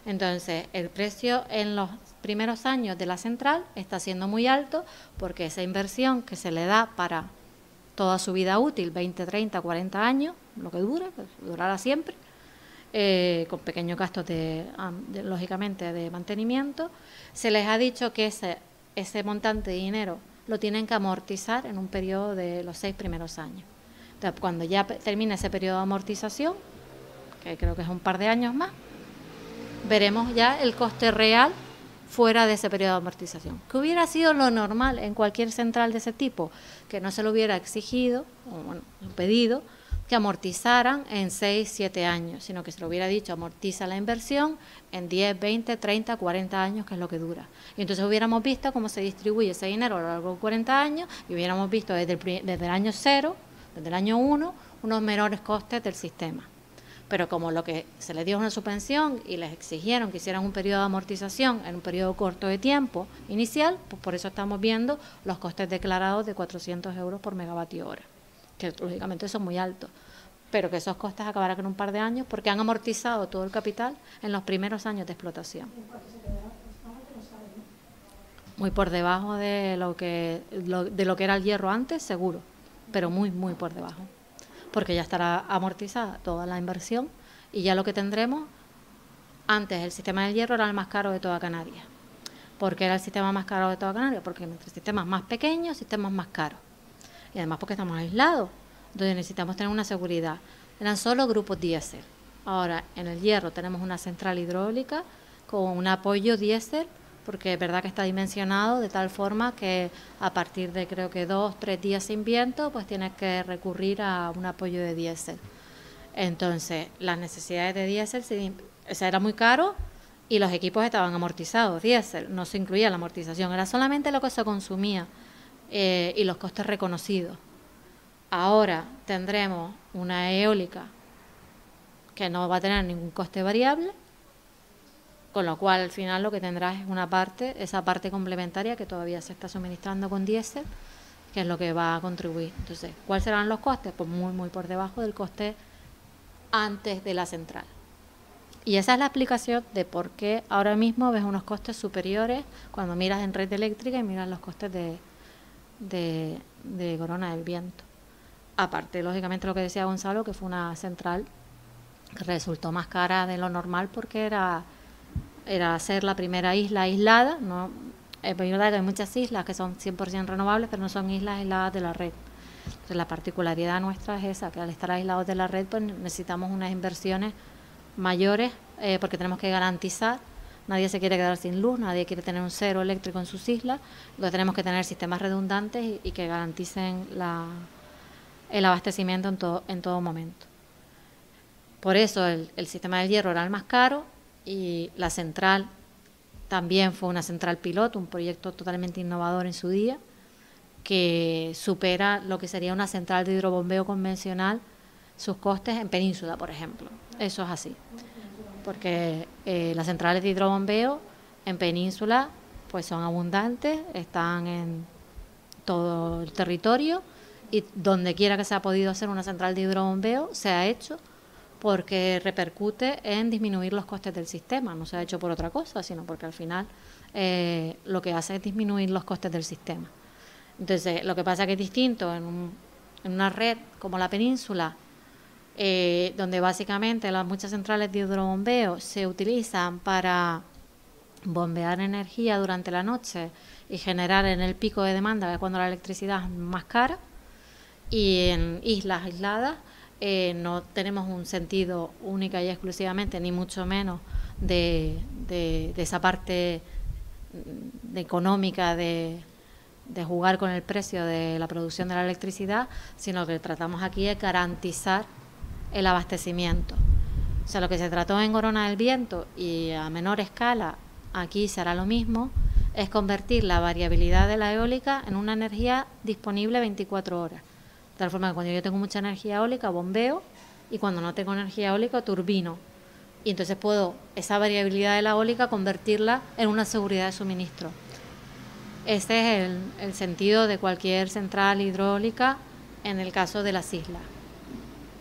Entonces, el precio en los primeros años de la central está siendo muy alto porque esa inversión que se le da para toda su vida útil, 20, 30, 40 años, lo que dure, pues durará siempre, con pequeños gastos lógicamente de mantenimiento, se les ha dicho que ese montante de dinero lo tienen que amortizar en un periodo de los 6 primeros años. Entonces, cuando ya termine ese periodo de amortización, que creo que es un par de años más, veremos ya el coste real fuera de ese periodo de amortización. ¿Qué hubiera sido lo normal en cualquier central de ese tipo? Que no se lo hubiera exigido, o bueno, pedido, que amortizaran en 6, 7 años, sino que se lo hubiera dicho, amortiza la inversión en 10, 20, 30, 40 años, que es lo que dura. Y entonces hubiéramos visto cómo se distribuye ese dinero a lo largo de 40 años y hubiéramos visto desde el año 0, desde el año 1, unos menores costes del sistema. Pero como lo que se les dio es una subvención y les exigieron que hicieran un periodo de amortización en un periodo corto de tiempo inicial, pues por eso estamos viendo los costes declarados de 400 euros por megavatio hora, que lógicamente son muy altos, pero que esos costes acabarán en un par de años porque han amortizado todo el capital en los primeros años de explotación. Muy por debajo de lo que era el hierro antes, seguro, pero muy, muy por debajo, porque ya estará amortizada toda la inversión y ya lo que tendremos, antes el sistema del hierro era el más caro de toda Canarias. ¿Por qué era el sistema más caro de toda Canarias? Porque entre sistemas más pequeños, sistemas más caros. Y además porque estamos aislados, entonces necesitamos tener una seguridad. Eran solo grupos diésel. Ahora, en el hierro tenemos una central hidráulica con un apoyo diésel, porque es verdad que está dimensionado de tal forma que a partir de creo que 2, 3 días sin viento, pues tienes que recurrir a un apoyo de diésel. Entonces, las necesidades de diésel, era muy caro y los equipos estaban amortizados, diésel, no se incluía la amortización, era solamente lo que se consumía y los costes reconocidos. Ahora tendremos una eólica que no va a tener ningún coste variable, con lo cual al final lo que tendrás es esa parte complementaria que todavía se está suministrando con diésel, que es lo que va a contribuir. Entonces, ¿cuáles serán los costes? Pues muy, muy por debajo del coste antes de la central. Y esa es la explicación de por qué ahora mismo ves unos costes superiores cuando miras en red eléctrica y miras los costes de Gorona del Viento. Aparte, lógicamente, lo que decía Gonzalo, que fue una central que resultó más cara de lo normal porque era ser la primera isla aislada, ¿no? Es verdad que hay muchas islas que son 100% renovables, pero no son islas aisladas de la red. Entonces, la particularidad nuestra es esa, que al estar aislados de la red, pues necesitamos unas inversiones mayores porque tenemos que garantizar, nadie se quiere quedar sin luz, nadie quiere tener un cero eléctrico en sus islas, entonces tenemos que tener sistemas redundantes y que garanticen el abastecimiento en todo momento. Por eso el sistema del hierro era el más caro y la central también fue una central piloto, un proyecto totalmente innovador en su día, que supera lo que sería una central de hidrobombeo convencional, sus costes en Península, por ejemplo. Eso es así, porque las centrales de hidrobombeo en Península pues son abundantes, están en todo el territorio y donde quiera que se ha podido hacer una central de hidrobombeo se ha hecho porque repercute en disminuir los costes del sistema, no se ha hecho por otra cosa, sino porque al final lo que hace es disminuir los costes del sistema. Entonces, lo que pasa es que es distinto en una red como la Península, donde básicamente las muchas centrales de hidrobombeo se utilizan para bombear energía durante la noche y generar en el pico de demanda, que es cuando la electricidad es más cara, y en islas aisladas no tenemos un sentido única y exclusivamente, ni mucho menos de esa parte económica de jugar con el precio de la producción de la electricidad, sino que tratamos aquí es garantizar el abastecimiento. O sea, lo que se trató en Corona del Viento y a menor escala, aquí será lo mismo, es convertir la variabilidad de la eólica en una energía disponible 24 horas. De tal forma que cuando yo tengo mucha energía eólica, bombeo, y cuando no tengo energía eólica, turbino. Y entonces puedo esa variabilidad de la eólica convertirla en una seguridad de suministro. Ese es el sentido de cualquier central hidráulica en el caso de las islas.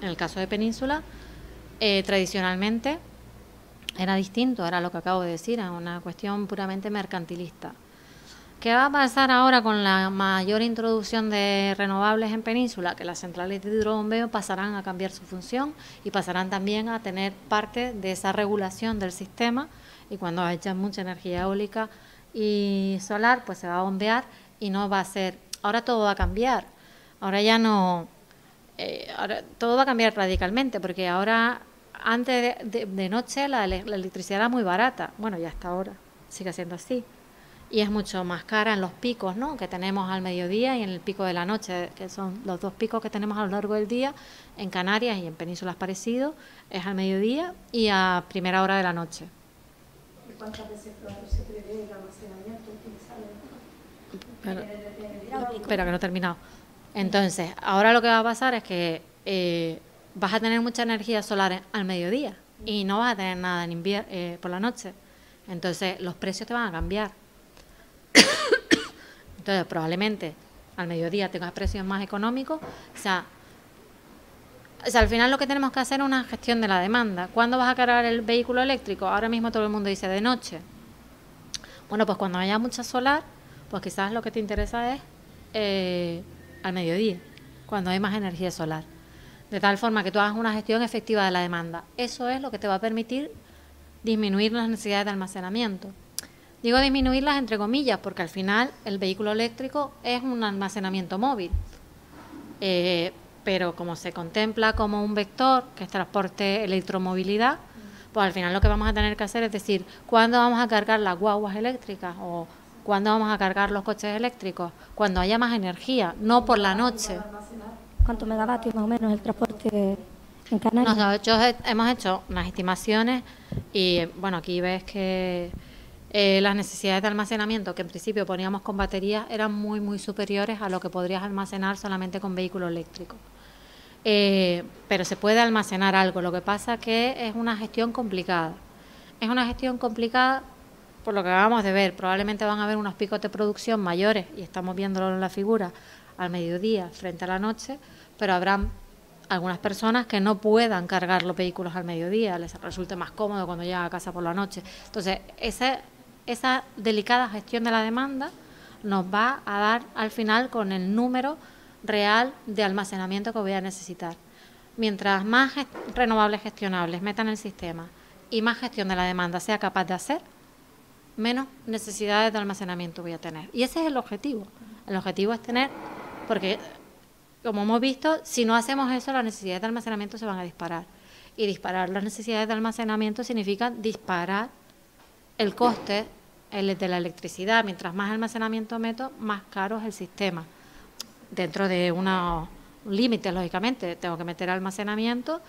En el caso de península, tradicionalmente era distinto, era lo que acabo de decir, era una cuestión puramente mercantilista. ¿Qué va a pasar ahora con la mayor introducción de renovables en península? Que las centrales de hidrobombeo pasarán a cambiar su función y pasarán también a tener parte de esa regulación del sistema, y cuando haya mucha energía eólica y solar, pues se va a bombear y no va a ser... Ahora todo va a cambiar, ahora ya no... ahora todo va a cambiar radicalmente, porque ahora, antes de noche, la electricidad era muy barata. Bueno, ya hasta ahora sigue siendo así. Y es mucho más cara en los picos, ¿no?, que tenemos al mediodía y en el pico de la noche, que son los dos picos que tenemos a lo largo del día. En Canarias y en penínsulas parecido, es al mediodía y a primera hora de la noche. ¿Y cuántas veces se prevé el almacenamiento utilizable? Espera, que no he terminado. Entonces, ahora lo que va a pasar es que vas a tener mucha energía solar al mediodía y no vas a tener nada en por la noche. Entonces, los precios te van a cambiar. Entonces, probablemente al mediodía tengas precios más económicos. O sea, al final lo que tenemos que hacer es una gestión de la demanda. ¿Cuándo vas a cargar el vehículo eléctrico? Ahora mismo todo el mundo dice de noche. Bueno, pues cuando haya mucha solar, pues quizás lo que te interesa es al mediodía, cuando hay más energía solar. De tal forma que tú hagas una gestión efectiva de la demanda. Eso es lo que te va a permitir disminuir las necesidades de almacenamiento. Digo disminuirlas entre comillas, porque al final el vehículo eléctrico es un almacenamiento móvil. Pero como se contempla como un vector, que es transporte electromovilidad, pues al final lo que vamos a tener que hacer es decir, ¿cuándo vamos a cargar las guaguas eléctricas? ¿O cuándo vamos a cargar los coches eléctricos? Cuando haya más energía, no por la noche. ¿Cuánto megavatios más o menos el transporte en Canarias? Nosotros hemos hecho unas estimaciones y, bueno, aquí ves que las necesidades de almacenamiento que en principio poníamos con baterías eran muy, muy superiores a lo que podrías almacenar solamente con vehículo eléctrico. Pero se puede almacenar algo, lo que pasa que es una gestión complicada. Es una gestión complicada por lo que acabamos de ver. Probablemente van a haber unos picos de producción mayores, y estamos viéndolo en la figura, al mediodía frente a la noche, pero habrán algunas personas que no puedan cargar los vehículos al mediodía, les resulte más cómodo cuando llegan a casa por la noche. Entonces, esa delicada gestión de la demanda nos va a dar al final con el número real de almacenamiento que voy a necesitar. Mientras más renovables gestionables metan en el sistema y más gestión de la demanda sea capaz de hacer, menos necesidades de almacenamiento voy a tener. Y ese es el objetivo. El objetivo es tener, porque como hemos visto, si no hacemos eso, las necesidades de almacenamiento se van a disparar. Y disparar las necesidades de almacenamiento significa disparar el coste de la electricidad. Mientras más almacenamiento meto, más caro es el sistema. Dentro de unos límites, lógicamente, tengo que meter almacenamiento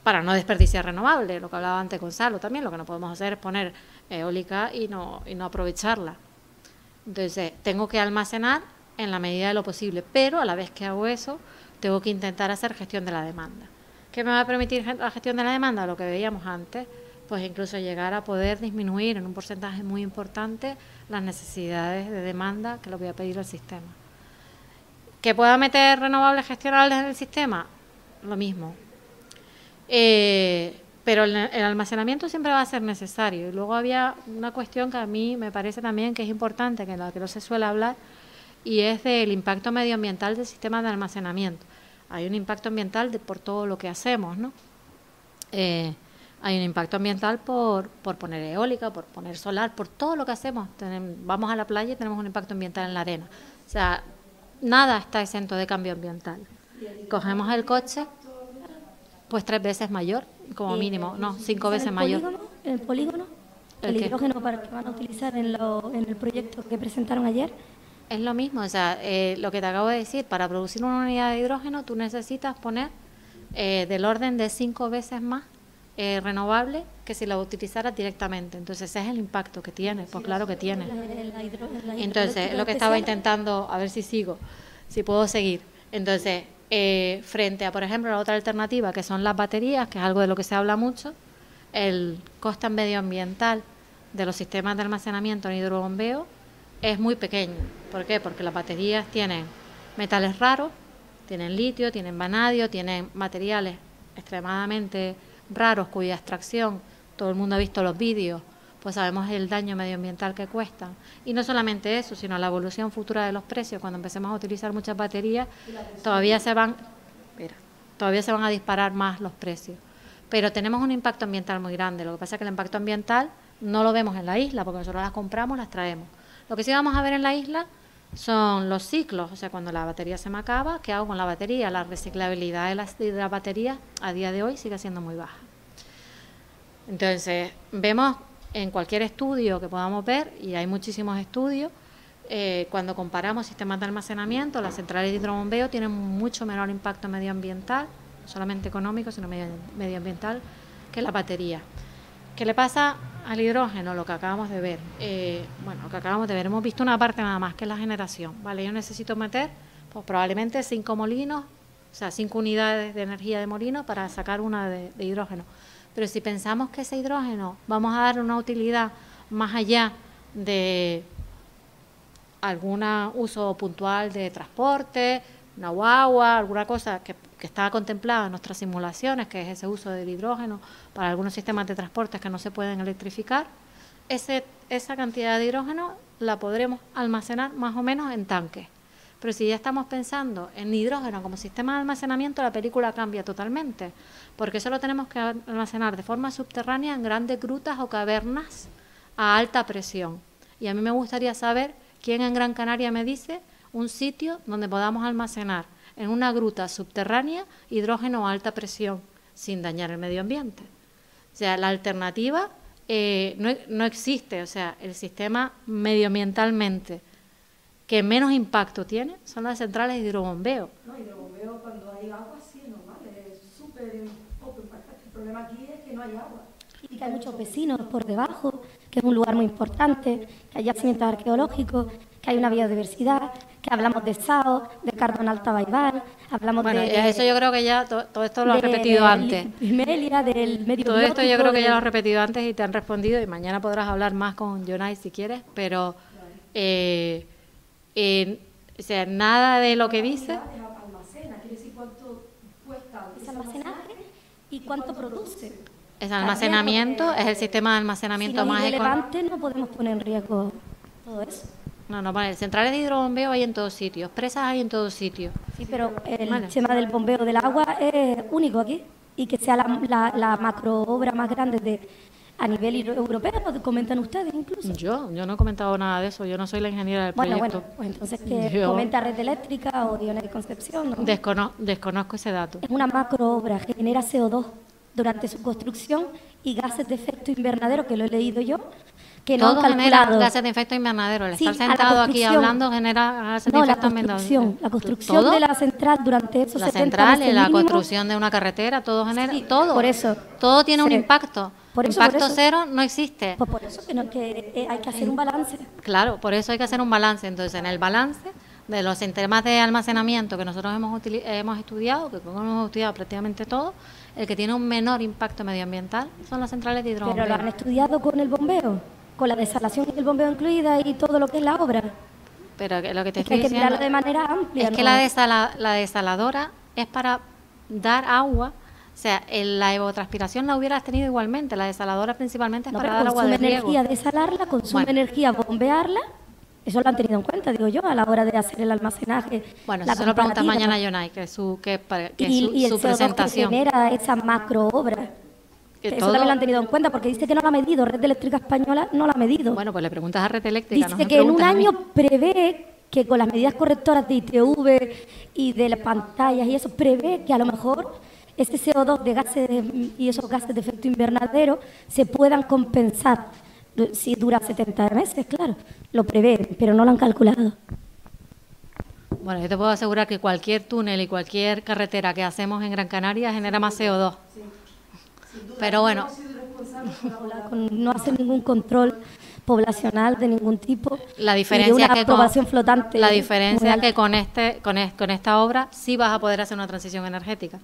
para no desperdiciar renovables, lo que hablaba antes Gonzalo también. Lo que no podemos hacer es poner eólica y no aprovecharla. Entonces, tengo que almacenar en la medida de lo posible, pero a la vez que hago eso, tengo que intentar hacer gestión de la demanda. ¿Qué me va a permitir la gestión de la demanda? Lo que veíamos antes, pues incluso llegar a poder disminuir en un porcentaje muy importante las necesidades de demanda que le voy a pedir al sistema. ¿Que pueda meter renovables gestionables en el sistema? Lo mismo. Pero el almacenamiento siempre va a ser necesario. Y luego había una cuestión que a mí me parece también que es importante, que en la que no se suele hablar, y es del impacto medioambiental del sistema de almacenamiento. Hay un impacto ambiental por todo lo que hacemos, ¿no? Hay un impacto ambiental por poner eólica, por poner solar, por todo lo que hacemos. Vamos a la playa y tenemos un impacto ambiental en la arena. O sea, nada está exento de cambio ambiental. Cogemos el coche, pues 3 veces mayor, como mínimo, no, 5 veces mayor. ¿El polígono? ¿El hidrógeno para que van a utilizar en el proyecto que presentaron ayer? Es lo mismo, o sea, lo que te acabo de decir, para producir una unidad de hidrógeno tú necesitas poner del orden de 5 veces más renovable que si la utilizaras directamente. Entonces, ese es el impacto que tiene. Pues claro que tiene. Entonces, lo que estaba intentando, a ver si sigo, si puedo seguir. Entonces, frente a, por ejemplo, la otra alternativa, que son las baterías, que es algo de lo que se habla mucho, el coste medioambiental de los sistemas de almacenamiento en hidrobombeo es muy pequeño. ¿Por qué? Porque las baterías tienen metales raros, tienen litio, tienen vanadio, tienen materiales extremadamente raros cuya extracción, todo el mundo ha visto los vídeos, pues sabemos el daño medioambiental que cuestan. Y no solamente eso, sino la evolución futura de los precios. Cuando empecemos a utilizar muchas baterías, todavía se van a disparar más los precios. Pero tenemos un impacto ambiental muy grande. Lo que pasa es que el impacto ambiental no lo vemos en la isla, porque nosotros las compramos, las traemos. Lo que sí vamos a ver en la isla son los ciclos, o sea, cuando la batería se me acaba, ¿qué hago con la batería? La reciclabilidad de las baterías a día de hoy sigue siendo muy baja. Entonces, vemos en cualquier estudio que podamos ver, y hay muchísimos estudios, cuando comparamos sistemas de almacenamiento, las centrales de hidrobombeo tienen mucho menor impacto medioambiental, no solamente económico, sino medioambiental, que la batería. ¿Qué le pasa al hidrógeno? Lo que acabamos de ver. Hemos visto una parte nada más, que es la generación. Vale, yo necesito meter pues probablemente 5 molinos, o sea, 5 unidades de energía de molino para sacar una de hidrógeno. Pero si pensamos que ese hidrógeno vamos a dar una utilidad más allá de algún uso puntual de transporte, una guagua, alguna cosa que está contemplada en nuestras simulaciones, que es ese uso del hidrógeno para algunos sistemas de transportes que no se pueden electrificar, esa cantidad de hidrógeno la podremos almacenar más o menos en tanques. Pero si ya estamos pensando en hidrógeno como sistema de almacenamiento, la película cambia totalmente, porque eso lo tenemos que almacenar de forma subterránea en grandes grutas o cavernas a alta presión. Y a mí me gustaría saber quién en Gran Canaria me dice un sitio donde podamos almacenar en una gruta subterránea hidrógeno a alta presión sin dañar el medio ambiente. O sea, la alternativa no existe. O sea, el sistema medioambientalmente que menos impacto tiene son las centrales de hidrobombeo. No, hidrobombeo cuando hay agua sí es normal, es súper poco impactante. El problema aquí es que no hay agua. Y que hay muchos vecinos por debajo, que es un lugar muy importante, que hay yacimientos arqueológicos, que hay una biodiversidad, que hablamos de Sao, de Cardón Alta Baibal, hablamos de... Eso yo creo que ya todo esto lo has repetido antes. Pimelia, del medio todo esto yo creo que ya lo has repetido antes y te han respondido, y mañana podrás hablar más con Jonay si quieres, pero o sea, nada de lo que dice... Almacena, quiere decir cuánto cuesta ese almacenaje y cuánto produce. Ese almacenamiento es el sistema de almacenamiento más relevante, no podemos poner en riesgo todo eso. No, vale, centrales de hidrobombeo hay en todos sitios, presas hay en todos sitios. Sí, pero el tema del bombeo del agua es único aquí, y que sea la macro obra más grande a nivel europeo, lo comentan ustedes incluso. Yo no he comentado nada de eso, yo no soy la ingeniera del proyecto. Bueno, pues entonces que comenta Red Eléctrica o Diones de Concepción, ¿no? Desconozco ese dato. Es una macro obra, genera CO2 durante su construcción y gases de efecto invernadero, que lo he leído yo, que no han calculado. Genera gases de efecto invernadero. El estar sentado aquí hablando genera gases de efecto invernadero. La construcción de la central durante esos 70 central, la construcción de una carretera, todo genera, todo. Por eso. Todo tiene un impacto. Por eso, impacto cero no existe. Pues por eso que hay que hacer un balance. Claro, por eso hay que hacer un balance. Entonces, en el balance de los sistemas de almacenamiento que nosotros hemos estudiado, que hemos estudiado prácticamente todo, el que tiene un menor impacto medioambiental son las centrales de hidrobombeo. Pero lo han estudiado con el bombeo, con la desalación y el bombeo incluida y todo lo que es la obra. Pero lo que te es estoy que hay que diciendo mirarlo de manera amplia. Es que la desaladora es para dar agua. O sea, la evapotranspiración la hubieras tenido igualmente. La desaladora principalmente es para dar agua de riego. Consume energía desalarla, consume energía bombearla. Eso lo han tenido en cuenta, digo yo, a la hora de hacer el almacenaje. Bueno, eso lo preguntas mañana a Jonay, que es su presentación. Que genera esa macro obra. Eso también lo han tenido en cuenta, porque dice que no la ha medido. Red Eléctrica Española no la ha medido. Bueno, pues le preguntas a Red Eléctrica. Dice que en un año prevé que con las medidas correctoras de ITV y de las pantallas y eso, prevé que a lo mejor ese CO2 de gases y esos gases de efecto invernadero se puedan compensar. Si dura 70 meses, claro, lo prevé, pero no lo han calculado. Bueno, yo te puedo asegurar que cualquier túnel y cualquier carretera que hacemos en Gran Canaria genera más CO2. Sí. Pero bueno, con no hacer ningún control poblacional de ningún tipo. la y diferencia de una es que aprobación flotante. la diferencia es muy que con esta obra sí vas a poder hacer una transición energética.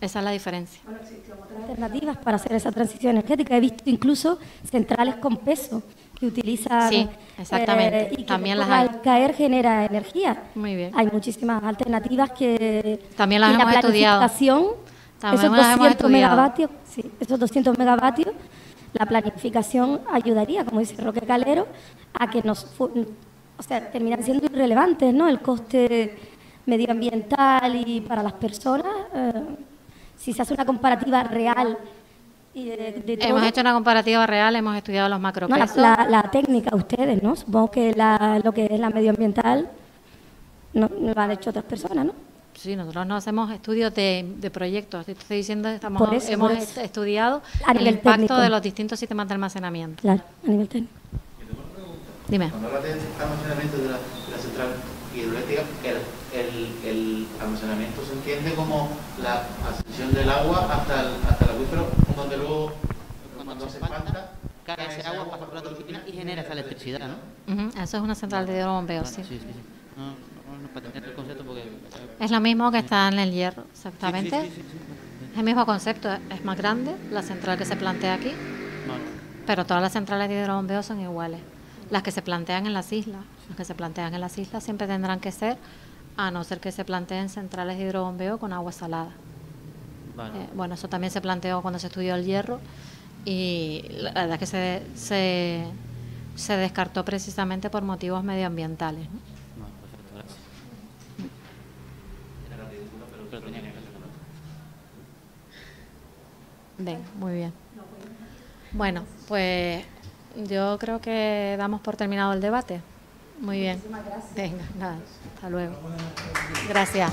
Esa es la diferencia. alternativas para hacer esa transición energética. He visto incluso centrales con peso que utilizan Sí, exactamente. y que También las después hay. al caer genera energía. Muy bien. Hay muchísimas alternativas que También las y hemos la estudiado. planificación, También esos las hemos 200 estudiado. megavatios, sí, esos 200 megavatios, la planificación ayudaría, como dice Roque Calero, a que o sea, terminan siendo irrelevantes, ¿no? El coste medioambiental y para las personas, si se hace una comparativa real y de todo. Hemos hecho una comparativa real, hemos estudiado los No, macropesos. la técnica, ustedes, ¿no? Supongo que lo que es la medioambiental no lo han hecho otras personas, ¿no? Sí, nosotros no hacemos estudios de proyectos. Te estoy diciendo, Por eso, hemos por eso. estudiado A el nivel impacto técnico. de los distintos sistemas de almacenamiento. Claro, a nivel técnico. Dime. Cuando hablas de almacenamiento de la central hidroeléctrica, el almacenamiento se entiende como la ascensión del agua hasta el acuífero, donde luego, cuando hace falta, cae ese agua, pasa por la turbina y genera esa electricidad, ¿no? Ujú, eso es una central de hidrobombeo, sí. Sí. No, para tener el concepto porque... Es lo mismo que está en el hierro, exactamente. Sí. Es el mismo concepto, es más grande la central que se plantea aquí, Vale. pero todas las centrales de hidrobombeo son iguales. Las que se plantean en las islas, siempre tendrán que ser, a no ser que se planteen centrales de hidrobombeo con agua salada. Vale. Bueno, eso también se planteó cuando se estudió el hierro y la verdad es que se descartó precisamente por motivos medioambientales, ¿no? No, perfecto, gracias. Era ridículo, pero tenía que hacerlo. Venga, muy bien. Bueno, pues yo creo que damos por terminado el debate. Muy bien. Venga, nada, hasta luego. Gracias.